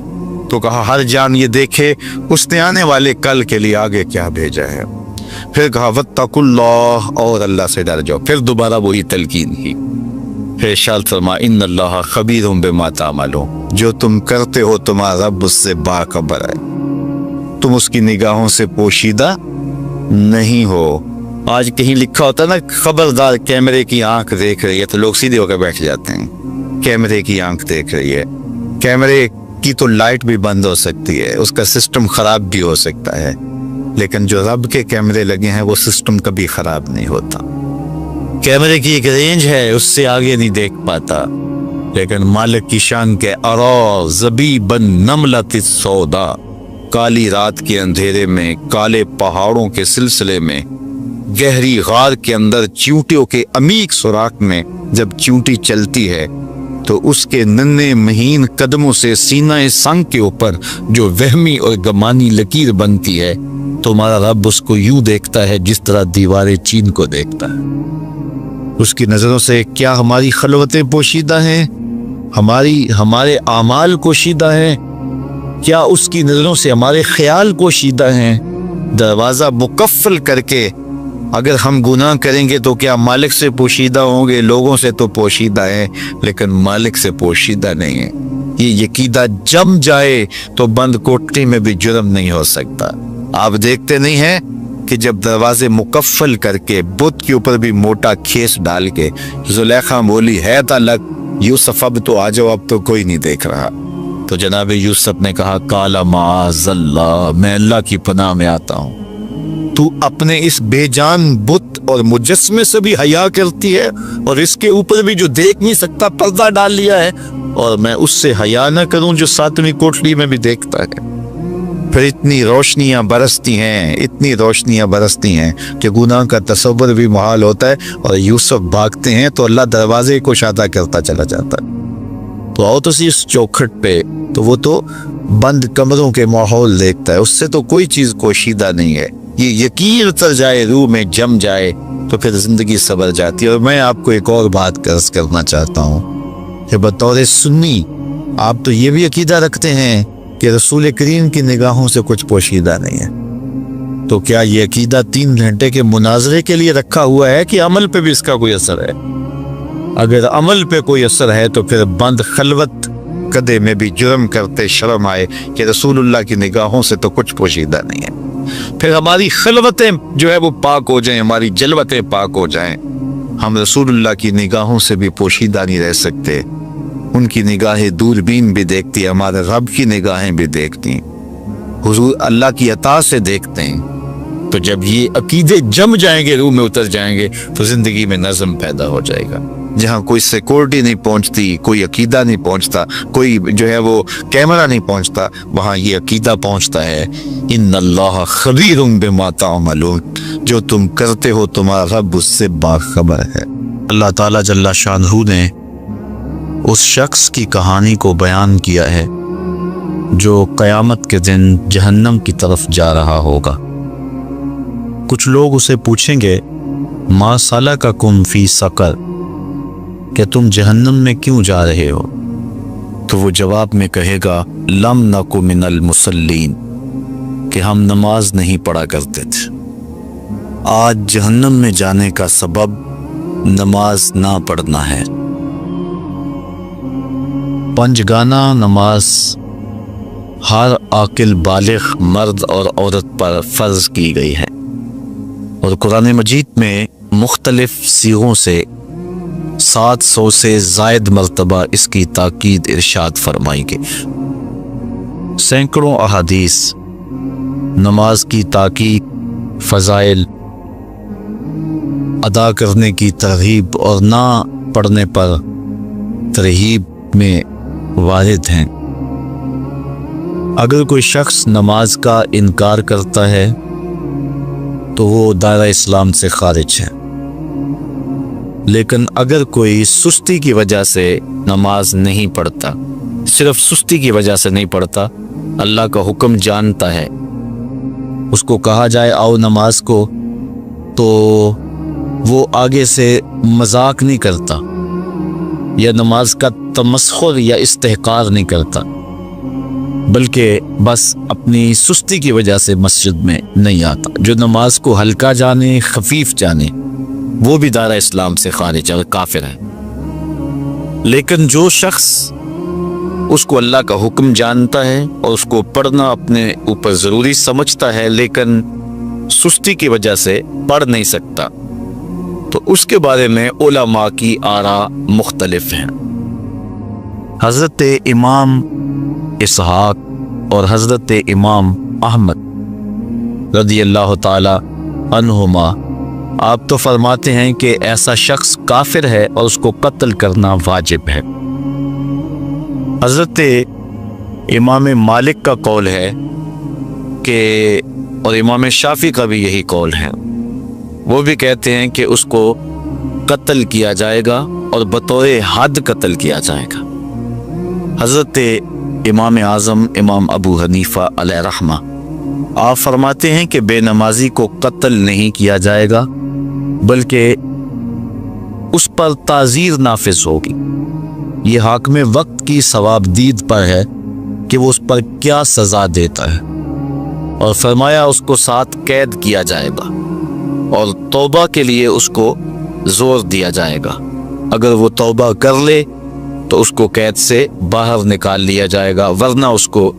تو کہا ہر جان یہ دیکھے اس نے آنے والے کل کے لیے آگے کیا بھیجا ہے. پھر کہا واتقوا اللہ, اور اللہ سے ڈر جاؤ. پھر دوبارہ وہی تلقین کی. پھر ارشاد فرما ان اللہ خبیر بما تعملون, جو تم کرتے ہو تمہارا رب اس سے باخبر ہے, تم اس کی نگاہوں سے پوشیدہ نہیں ہو. آج کہیں لکھا ہوتا ہے نا خبردار کیمرے کی آنکھ دیکھ رہی ہے, تو لوگ سیدھے ہو کے بیٹھ جاتے ہیں. کیمرے کی آنکھ دیکھ رہی ہے, کیمرے کی تو لائٹ بھی بند ہو سکتی ہے, اس کا سسٹم خراب بھی ہو سکتا ہے, لیکن جو رب کے کیمرے لگے ہیں وہ سسٹم کبھی خراب نہیں ہوتا. کیمرے کی ایک رینج ہے, اس سے آگے نہیں دیکھ پاتا, لیکن مالک کی شان کے ارا زبیبن نملۃ السودا, کالی رات کے اندھیرے میں, کالے پہاڑوں کے سلسلے میں, گہری غار کے اندر چیونٹیوں کے عمیق سوراخ میں جب چیونٹی چلتی ہے تو اس کے ننھے مہین قدموں سے سینہ سنگ کے اوپر جو وہمی اور گمانی لکیر بنتی ہے, تمہارا رب اس کو یوں دیکھتا ہے جس طرح دیوار چین کو دیکھتا ہے. اس کی نظروں سے کیا ہماری خلوتیں پوشیدہ ہیں, ہمارے اعمال پوشیدہ ہیں, کیا اس کی نظروں سے ہمارے خیال پوشیدہ ہیں. دروازہ مکفل کر کے اگر ہم گناہ کریں گے تو کیا مالک سے پوشیدہ ہوں گے؟ لوگوں سے تو پوشیدہ ہیں لیکن مالک سے پوشیدہ نہیں ہیں. یہ عقیدہ جم جائے تو بند کوٹری میں بھی جرم نہیں ہو سکتا. آپ دیکھتے نہیں ہیں کہ جب دروازے مکفل کر کے بت کے اوپر بھی موٹا کھیس ڈال کے زلیخا بولی ہے تلک یوسف اب تو آ جاؤ, اب تو کوئی نہیں دیکھ رہا, تو جناب یوسف نے کہا کالا معاذ اللہ, میں اللہ کی پناہ میں آتا ہوں. تو اپنے اس بے جان بت اور مجسمے سے بھی حیا کرتی ہے, اور اس کے اوپر بھی جو دیکھ نہیں سکتا پردہ ڈال لیا ہے, اور میں اس سے حیا نہ کروں جو 7ویں کوٹری میں بھی دیکھتا ہے. پھر اتنی روشنیاں برستی ہیں کہ گناہ کا تصور بھی محال ہوتا ہے, اور یوسف بھاگتے ہیں تو اللہ دروازے کو کشادہ کرتا چلا جاتا ہے. تو آؤ تو اس چوکھٹ پہ, تو وہ تو بند کمروں کے ماحول دیکھتا ہے, اس سے تو کوئی چیز پوشیدہ نہیں ہے. یہ یقین اتر جائے, روح میں جم جائے, تو پھر زندگی سنور جاتی ہے. اور میں آپ کو ایک اور بات عرض کرنا چاہتا ہوں کہ بطور سنی آپ تو یہ بھی عقیدہ رکھتے ہیں کہ رسول کریم کی نگاہوں سے کچھ پوشیدہ نہیں ہے, تو کیا یہ عقیدہ 3 گھنٹے کے مناظرے کے لیے رکھا ہوا ہے کہ عمل پہ بھی اس کا کوئی اثر ہے؟ اگر عمل پہ کوئی اثر ہے تو پھر بند خلوت کدے میں بھی جرم کرتے شرم آئے کہ رسول اللہ کی نگاہوں سے تو کچھ پوشیدہ نہیں ہے۔ پھر ہماری خلوتیں جو ہے وہ پاک ہو جائیں، ہماری جلوتیں پاک ہو جائیں، ہم رسول اللہ کی نگاہوں سے بھی پوشیدہ نہیں رہ سکتے۔ ان کی نگاہیں دوربین بھی دیکھتی، ہمارے رب کی نگاہیں بھی دیکھتی، حضور اللہ کی عطا سے دیکھتے ہیں۔ تو جب یہ عقیدے جم جائیں گے، روح میں اتر جائیں گے، تو زندگی میں نظم پیدا ہو جائے گا۔ جہاں کوئی سیکورٹی نہیں پہنچتی، کوئی عقیدہ نہیں پہنچتا، کوئی جو ہے وہ کیمرہ نہیں پہنچتا، وہاں یہ عقیدہ پہنچتا ہے، ان اللہ خبیر بما تعملون، جو تم کرتے ہو تمہارا رب اس سے باخبر ہے۔ اللہ تعالیٰ جل شانہ نے اس شخص کی کہانی کو بیان کیا ہے جو قیامت کے دن جہنم کی طرف جا رہا ہوگا۔ کچھ لوگ اسے پوچھیں گے ما سلککم فی سقر، کہ تم جہنم میں کیوں جا رہے ہو؟ تو وہ جواب میں کہے گا لم نک من المصلین، کہ ہم نماز نہیں پڑھا کرتے تھے۔ آج جہنم میں جانے کا سبب نماز نہ پڑھنا ہے۔ پنجگانہ نماز ہر عاقل بالغ مرد اور عورت پر فرض کی گئی ہے، اور قرآن مجید میں مختلف صیغوں سے 700 سے زائد مرتبہ اس کی تاکید ارشاد فرمائی گئی۔ سینکڑوں احادیث نماز کی تاکید، فضائل، ادا کرنے کی ترغیب اور نہ پڑھنے پر ترہیب میں وارد ہیں۔ اگر کوئی شخص نماز کا انکار کرتا ہے تو وہ دائرہ اسلام سے خارج ہے، لیکن اگر کوئی سستی کی وجہ سے نماز نہیں پڑھتا، صرف سستی کی وجہ سے نہیں پڑھتا، اللہ کا حکم جانتا ہے، اس کو کہا جائے آؤ نماز کو، تو وہ آگے سے مذاق نہیں کرتا یا نماز کا تمسخر یا استحقار نہیں کرتا، بلکہ بس اپنی سستی کی وجہ سے مسجد میں نہیں آتا۔ جو نماز کو ہلکا جانے، خفیف جانے، وہ بھی دائرہ اسلام سے خارج اور کافر ہے۔ لیکن جو شخص اس کو اللہ کا حکم جانتا ہے اور اس کو پڑھنا اپنے اوپر ضروری سمجھتا ہے، لیکن سستی کی وجہ سے پڑھ نہیں سکتا، تو اس کے بارے میں علماء کی آراء مختلف ہیں۔ حضرت امام اسحاق اور حضرت امام احمد رضی اللہ تعالی عنہما آپ تو فرماتے ہیں کہ ایسا شخص کافر ہے اور اس کو قتل کرنا واجب ہے۔ حضرت امام مالک کا قول ہے کہ، اور امام شافعی کا بھی یہی قول ہے، وہ بھی کہتے ہیں کہ اس کو قتل کیا جائے گا اور بطور حد قتل کیا جائے گا۔ حضرت امام اعظم امام ابو حنیفہ علیہ رحمہ آپ فرماتے ہیں کہ بے نمازی کو قتل نہیں کیا جائے گا، بلکہ اس پر تعزیر نافذ ہوگی۔ یہ حاکم وقت کی ثوابدید پر ہے کہ وہ اس پر کیا سزا دیتا ہے، اور فرمایا اس کو 7 قید کیا جائے گا اور توبہ کے لیے اس کو زور دیا جائے گا۔ اگر وہ توبہ کر لے تو اس کو قید سے باہر نکال لیا جائے گا، ورنہ اس کو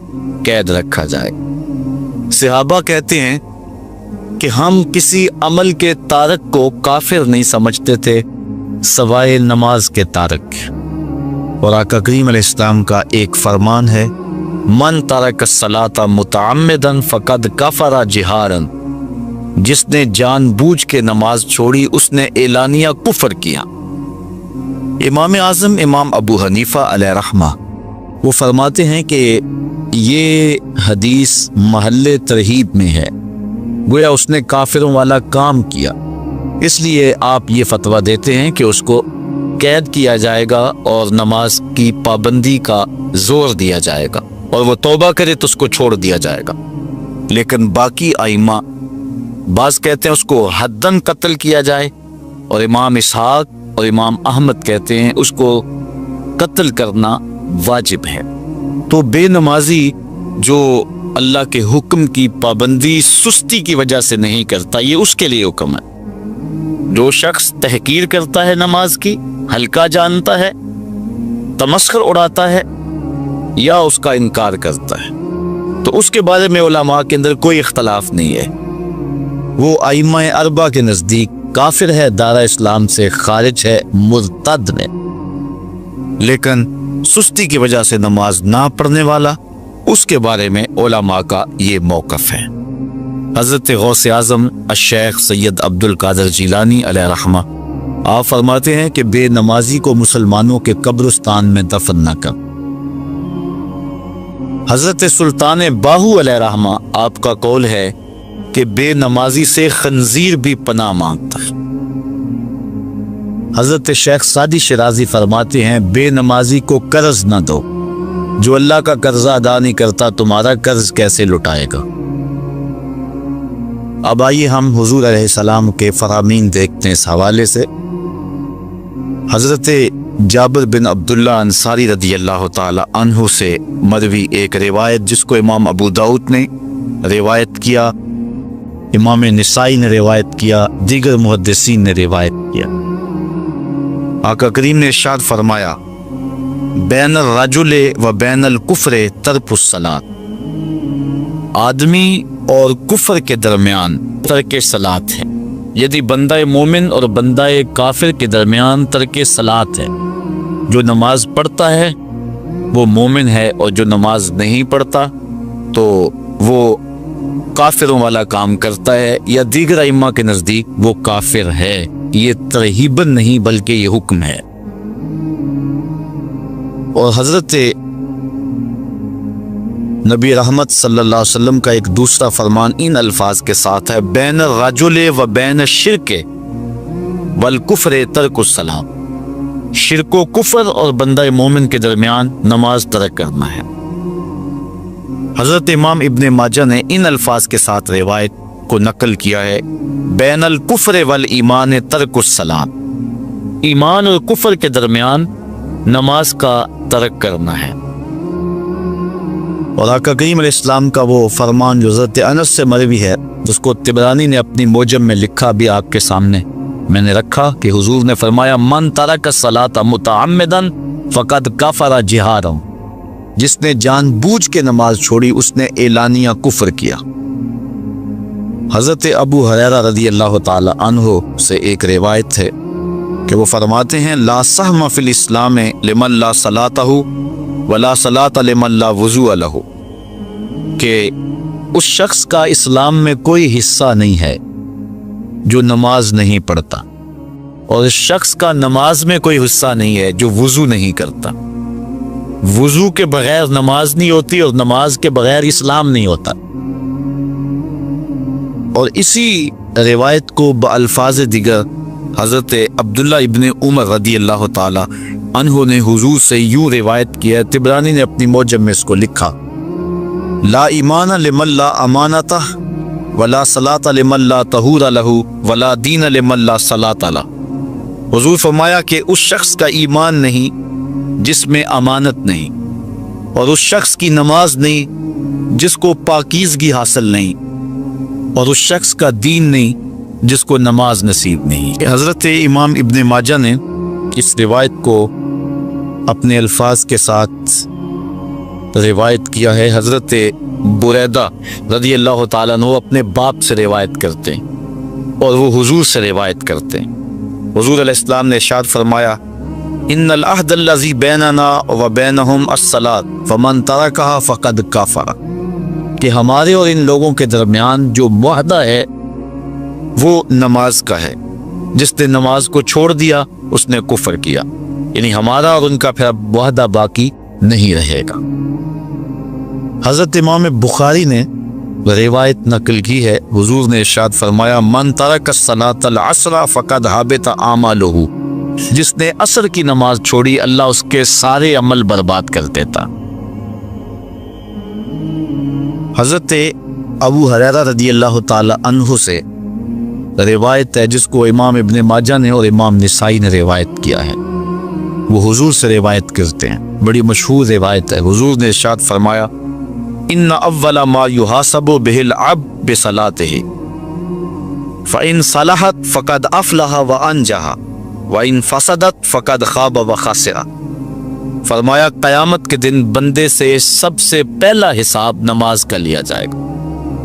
قید رکھا جائے گا۔ صحابہ کہتے ہیں کہ ہم کسی عمل کے تارک کو کافر نہیں سمجھتے تھے سوائے نماز کے تارک۔ اور آقا کریم علیہ السلام کا ایک فرمان ہے، من ترک الصلاۃ متعمدا فقد کفر جہارا، جس نے جان بوجھ کے نماز چھوڑی اس نے اعلانیہ کفر کیا۔ امام اعظم امام ابو حنیفہ علیہ رحمہ وہ فرماتے ہیں کہ یہ حدیث محل ترہیب میں ہے، گویا اس نے کافروں والا کام کیا، اس لیے آپ یہ فتویٰ دیتے ہیں کہ اس کو قید کیا جائے گا اور نماز کی پابندی کا زور دیا جائے گا، اور وہ توبہ کرے تو اس کو چھوڑ دیا جائے گا۔ لیکن باقی ائمہ بعض کہتے ہیں اس کو حداً قتل کیا جائے، اور امام اسحاق اور امام احمد کہتے ہیں اس کو قتل کرنا واجب ہے۔ تو بے نمازی جو اللہ کے حکم کی پابندی سستی کی وجہ سے نہیں کرتا، یہ اس کے لیے حکم ہے۔ جو شخص تحقیر کرتا ہے نماز کی، ہلکا جانتا ہے، تمسخر اڑاتا ہے یا اس کا انکار کرتا ہے، تو اس کے بارے میں علماء کے اندر کوئی اختلاف نہیں ہے، وہ ائمہ اربعہ کے نزدیک کافر ہے، دارہ اسلام سے خارج ہے، مرتد ہے۔ لیکن سستی کی وجہ سے نماز نہ پڑھنے والا، اس کے بارے میں علماء کا یہ موقف ہے۔ حضرت غوث اعظم الشیخ سید عبد القادر جیلانی علیہ رحمہ آپ فرماتے ہیں کہ بے نمازی کو مسلمانوں کے قبرستان میں دفن نہ کر۔ حضرت سلطان باہو علیہ رحمہ آپ کا قول ہے کہ بے نمازی سے خنزیر بھی پناہ مانگتا ہے۔ حضرت شیخ سعدی شیرازی فرماتے ہیں بے نمازی کو قرض نہ دو، جو اللہ کا قرضہ ادا نہیں کرتا تمہارا قرض کیسے لٹائے گا۔ اب آئیے ہم حضور علیہ السلام کے فرامین دیکھتے ہیں اس حوالے سے۔ حضرت جابر بن عبداللہ انصاری رضی اللہ تعالی عنہ سے مروی ایک روایت جس کو امام ابو داؤد نے روایت کیا، امام نسائی نے روایت کیا، دیگر محدثین نے روایت کیا۔ آقا کریم نے ارشاد فرمایا بین الرجل و بین الکفر ترک الصلاۃ، آدمی اور کفر کے درمیان ترک صلاۃ ہے، یعنی بندہ مومن اور بندہ کافر کے درمیان ترک صلاۃ ہے۔ جو نماز پڑھتا ہے وہ مومن ہے، اور جو نماز نہیں پڑھتا تو وہ کافروں والا کام کرتا ہے، یا دیگر ائمہ کے نزدیک وہ کافر ہے۔ یہ ترہیباً نہیں بلکہ یہ حکم ہے۔ اور حضرت نبی رحمت صلی اللہ علیہ وسلم کا ایک دوسرا فرمان ان الفاظ کے ساتھ ہے بین الرجل و بین الشرک والکفر ترک الصلاۃ، شرک و کفر اور بندہ مومن کے درمیان نماز ترک کرنا ہے۔ حضرت امام ابن ماجہ نے ان الفاظ کے ساتھ روایت کو نقل کیا ہے بین الکفر والایمان ترک الصلاۃ، ایمان اور کفر کے درمیان نماز کا ترک کرنا ہے۔ اور آقا کریم علیہ السلام کا وہ فرمان جو حضرت انس سے مروی ہے، جس کو طبرانی نے اپنی موجم میں لکھا بھی آپ کے سامنے میں نے رکھا، کہ حضور نے فرمایا من ترک الصلاۃ متعمدا فقد کفر جہارا، جس نے جان بوجھ کے نماز چھوڑی اس نے اعلانیہ کفر کیا۔ حضرت ابو ہریرہ رضی اللہ تعالی عنہ سے ایک روایت ہے کہ وہ فرماتے ہیں لا سہم فی الاسلام لمن لا صلاۃ ولا صلاۃ لمن لا وضوء لہ، کہ اس شخص کا اسلام میں کوئی حصہ نہیں ہے جو نماز نہیں پڑھتا، اور اس شخص کا نماز میں کوئی حصہ نہیں ہے جو وضو نہیں کرتا۔ وضو کے بغیر نماز نہیں ہوتی، اور نماز کے بغیر اسلام نہیں ہوتا۔ اور اسی روایت کو بالفاظ دیگر حضرت عبداللہ ابن عمر رضی اللہ تعالی عنہ نے حضور سے یوں روایت کیا ہے، طبرانی نے اپنی موجم میں اس کو لکھا لا ایمان لمن لا امانتہ ولا صلاۃ لمن لا طہور لہ ولا دین لمن لا صلاۃ لہ۔ حضور فرمایا کہ اس شخص کا ایمان نہیں جس میں امانت نہیں، اور اس شخص کی نماز نہیں جس کو پاکیزگی حاصل نہیں، اور اس شخص کا دین نہیں جس کو نماز نصیب نہیں۔ حضرت امام ابن ماجہ نے اس روایت کو اپنے الفاظ کے ساتھ روایت کیا ہے۔ حضرت بریدہ رضی اللہ تعالیٰ عنہ اپنے باپ سے روایت کرتے ہیں اور وہ حضور سے روایت کرتے ہیں۔ حضور علیہ السلام نے ارشاد فرمایا ان العہد الذی بیننا و بینہم الصلاۃ فمن ترکہا فقد کفر، کہ ہمارے اور ان لوگوں کے درمیان جو معاہدہ ہے وہ نماز کا ہے، جس نے نماز کو چھوڑ دیا اس نے کفر کیا، یعنی ہمارا اور ان کا پھر اب معاہدہ باقی نہیں رہے گا۔ حضرت امام بخاری نے روایت نقل کی ہے، حضور نے ارشاد فرمایا من ترک الصلاۃ العصر فقد حبط اعمالہ، جس نے عصر کی نماز چھوڑی اللہ اس کے سارے عمل برباد کر دیتا۔ حضرت ابو ہریرہ رضی اللہ تعالی عنہ سے روایت ہے جس کو امام ابن ماجہ نے اور امام نسائی نے روایت کیا ہے، وہ حضور سے روایت کرتے ہیں، بڑی مشہور روایت ہے۔ حضور نے ارشاد فرمایا ان اول ما یحاسب به العبد بصلاته فان صلحت فقد افلح وانجح وان فسدت فقد خاب وخسر۔ فرمایا قیامت کے دن بندے سے سب سے پہلا حساب نماز کا لیا جائے گا۔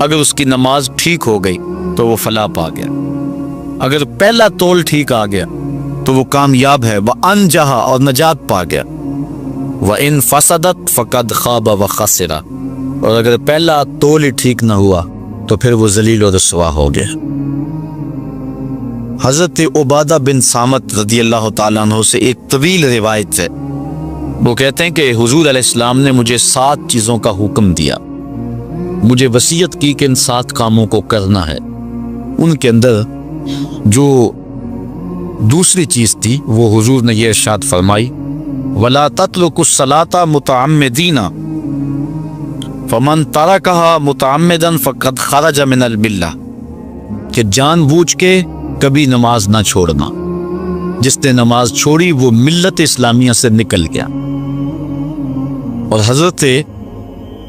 اگر اس کی نماز ٹھیک ہو گئی تو وہ فلاح پا گیا، اگر پہلا تول ٹھیک آ گیا تو وہ کامیاب ہے، وانجح اور نجات پا گیا، وان فسدت فقد خاب وخسر، اور اگر پہلا تول ہی ٹھیک نہ ہوا تو پھر وہ ذلیل و رسوا ہو گیا۔ حضرت عبادہ بن صامت رضی اللہ تعالیٰ عنہ سے ایک طویل روایت ہے، وہ کہتے ہیں کہ حضور علیہ السلام نے مجھے 7 چیزوں کا حکم دیا، مجھے وصیت کی کہ ان 7 کاموں کو کرنا ہے۔ ان کے اندر جو دوسری چیز تھی وہ حضور نے یہ ارشاد فرمائی، وَلَا تَتْرُكُوا الصَّلَاةَ مُتَعَمِّدِينَ فَمَنْ تَرَكَهَا مُتَعَمِّدًا فَقَدْ خَرَجَ مِنَ الْمِلَّةِ، کہ جان بوجھ کے کبھی نماز نہ چھوڑنا، جس نے نماز چھوڑی وہ ملت اسلامیہ سے نکل گیا۔ اور حضرت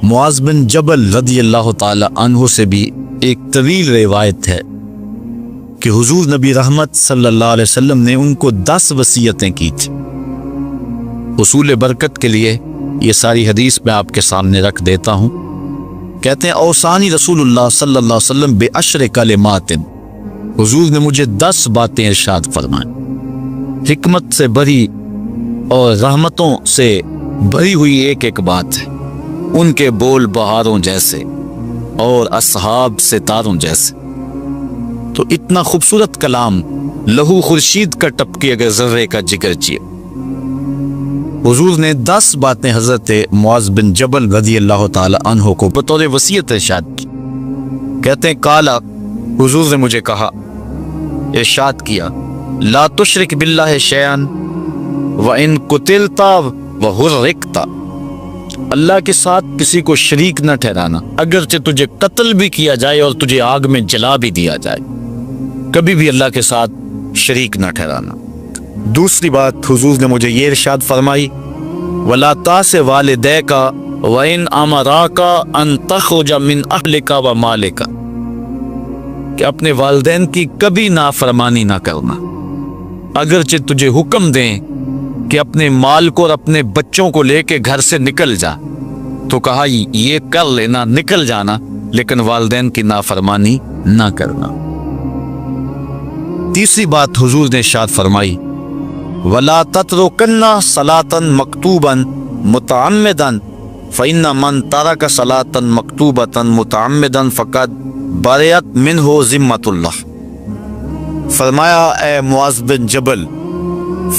معاذ بن جبل رضی اللہ تعالی عنہ سے بھی ایک طویل روایت ہے کہ حضور نبی رحمت صلی اللہ علیہ وسلم نے ان کو 10 وصیتیں کی تھی۔ حصول برکت کے لیے یہ ساری حدیث میں آپ کے سامنے رکھ دیتا ہوں۔ کہتے ہیں اوصانی رسول اللہ صلی اللہ علیہ وسلم بعشر کلمات، حضور نے مجھے 10 باتیں ارشاد فرمائیں، حکمت سے بھری اور رحمتوں سے بھری ہوئی ایک ایک بات ہے، ان کے بول بہاروں جیسے اور اصحاب ستاروں جیسے۔ تو اتنا خوبصورت کلام لہو خورشید کا ٹپکی اگر ذرے کا جگر چیے۔ حضور نے 10 باتیں حضرت معاذ بن جبل رضی اللہ تعالی عنہ کو بطور وصیت ارشاد کی۔ کہتے ہیں کالا، حضور نے مجھے کہا، ارشاد کیا، لا تشرک باللہ شیئا وان قتلت وحرقت، اللہ کے ساتھ کسی کو شریک نہ ٹھہرانا، اگرچہ تجھے قتل بھی کیا جائے اور تجھے آگ میں جلا بھی دیا جائے، کبھی بھی اللہ کے ساتھ شریک نہ ٹھہرانا۔ دوسری بات حضور نے مجھے یہ ارشاد فرمائی، وَلَا تَعْصِ وَالِدَيْكَ وَإِنْ أَمَرَاكَ أَن تَخْرُجَ مِنْ أَهْلِكَ وَمَالِكَ، کہ اپنے والدین کی کبھی نافرمانی نہ کرنا، اگرچہ تجھے حکم دیں کہ اپنے مال کو اور اپنے بچوں کو لے کے گھر سے نکل جا، تو کہا یہ کر لینا، نکل جانا، لیکن والدین کی نافرمانی نہ کرنا۔ تیسری بات حضور نے ارشاد فرمائی، وَلَا تَتْرُكَنَّ صَلَاةً مَكْتُوبًا مُتَعَمِّدًا فَإِنَّ مَنْ تَرَكَ صَلَاةً مَكْتُوبَةً مُتَعَمِّدًا فَقَدْ بَرِئَتْ مِنْهُ ذِمَّةُ اللَّهِ۔ فرمایا اے معاذ بن جبل،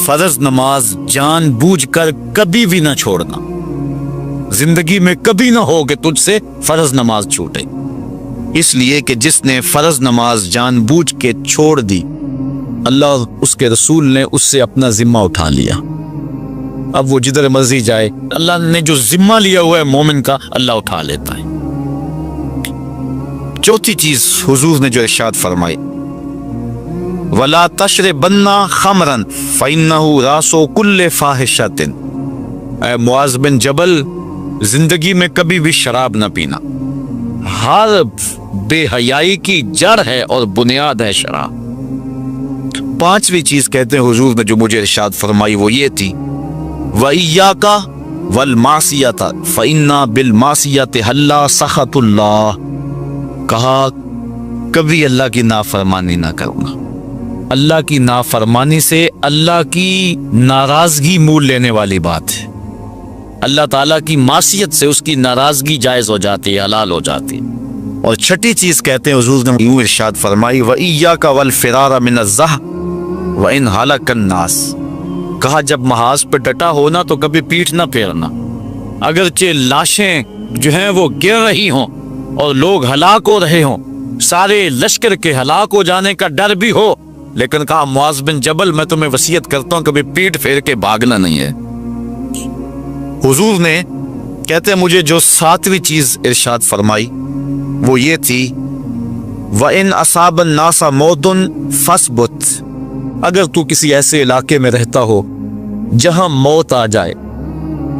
فرض نماز جان بوجھ کر کبھی بھی نہ چھوڑنا، زندگی میں کبھی نہ ہو کہ تجھ سے فرض نماز چھوٹے، اس لیے کہ جس نے فرض نماز جان بوجھ کے چھوڑ دی، اللہ اور اس کے رسول نے اس سے اپنا ذمہ اٹھا لیا، اب وہ جدھر مرضی جائے، اللہ نے جو ذمہ لیا ہوا ہے مومن کا، اللہ اٹھا لیتا ہے۔ چوتھی چیز حضور نے جو ارشاد فرمائی، وَلَا تَشْرِبَنَّ خَمْرًا فَإِنَّهُ رَأْسُ كُلِّ فَاحِشَةٍ، اے معاذ بن جبل، زندگی میں کبھی بھی شراب نہ پینا، ہر بے حیائی کی جڑ ہے اور بنیاد ہے شراب۔ پانچویں چیز کہتے ہیں حضور نے جو مجھے ارشاد فرمائی وہ یہ تھی، وَإِيَّاكَ وَالْمَعْصِيَةَ فَإِنَّ بِالْمَعْصِيَةِ حَلَّ سَخَطُ اللَّهِ، کہا کبھی اللہ کی نافرمانی نہ کرنا، اللہ کی نافرمانی سے اللہ کی ناراضگی مول لینے والی بات ہے، اللہ تعالیٰ کی معصیت سے اس کی ناراضگی جائز ہو جاتی ہے، حلال ہو جاتی ہے۔ اور چھٹی چیز کہتے ہیں حضور نے یوں ارشاد فرمائی، وَإِيَّاكَ وَالْفِرَارَ مِنَ الزَّحْفِ وَإِنْ هَلَكَ النَّاسِ، کہا جب محاذ پہ ڈٹا ہونا تو کبھی پیٹھ نہ پھیرنا، اگرچہ لاشیں جو ہیں وہ گر رہی ہوں اور لوگ ہلاک ہو رہے ہوں، سارے لشکر کے ہلاک ہو جانے کا ڈر بھی ہو، لیکن کہا معاذ بن جبل میں تمہیں وصیت کرتا ہوں کبھی پیٹ پھیر کے بھاگنا نہیں ہے۔ حضور نے کہتے ہیں مجھے جو 7ویں چیز ارشاد فرمائی وہ یہ تھی، وَإِنْ أَصَابَ النَّاسَ مَوْتٌ فَاصْبُتْ، اگر تو کسی ایسے علاقے میں رہتا ہو جہاں موت آ جائے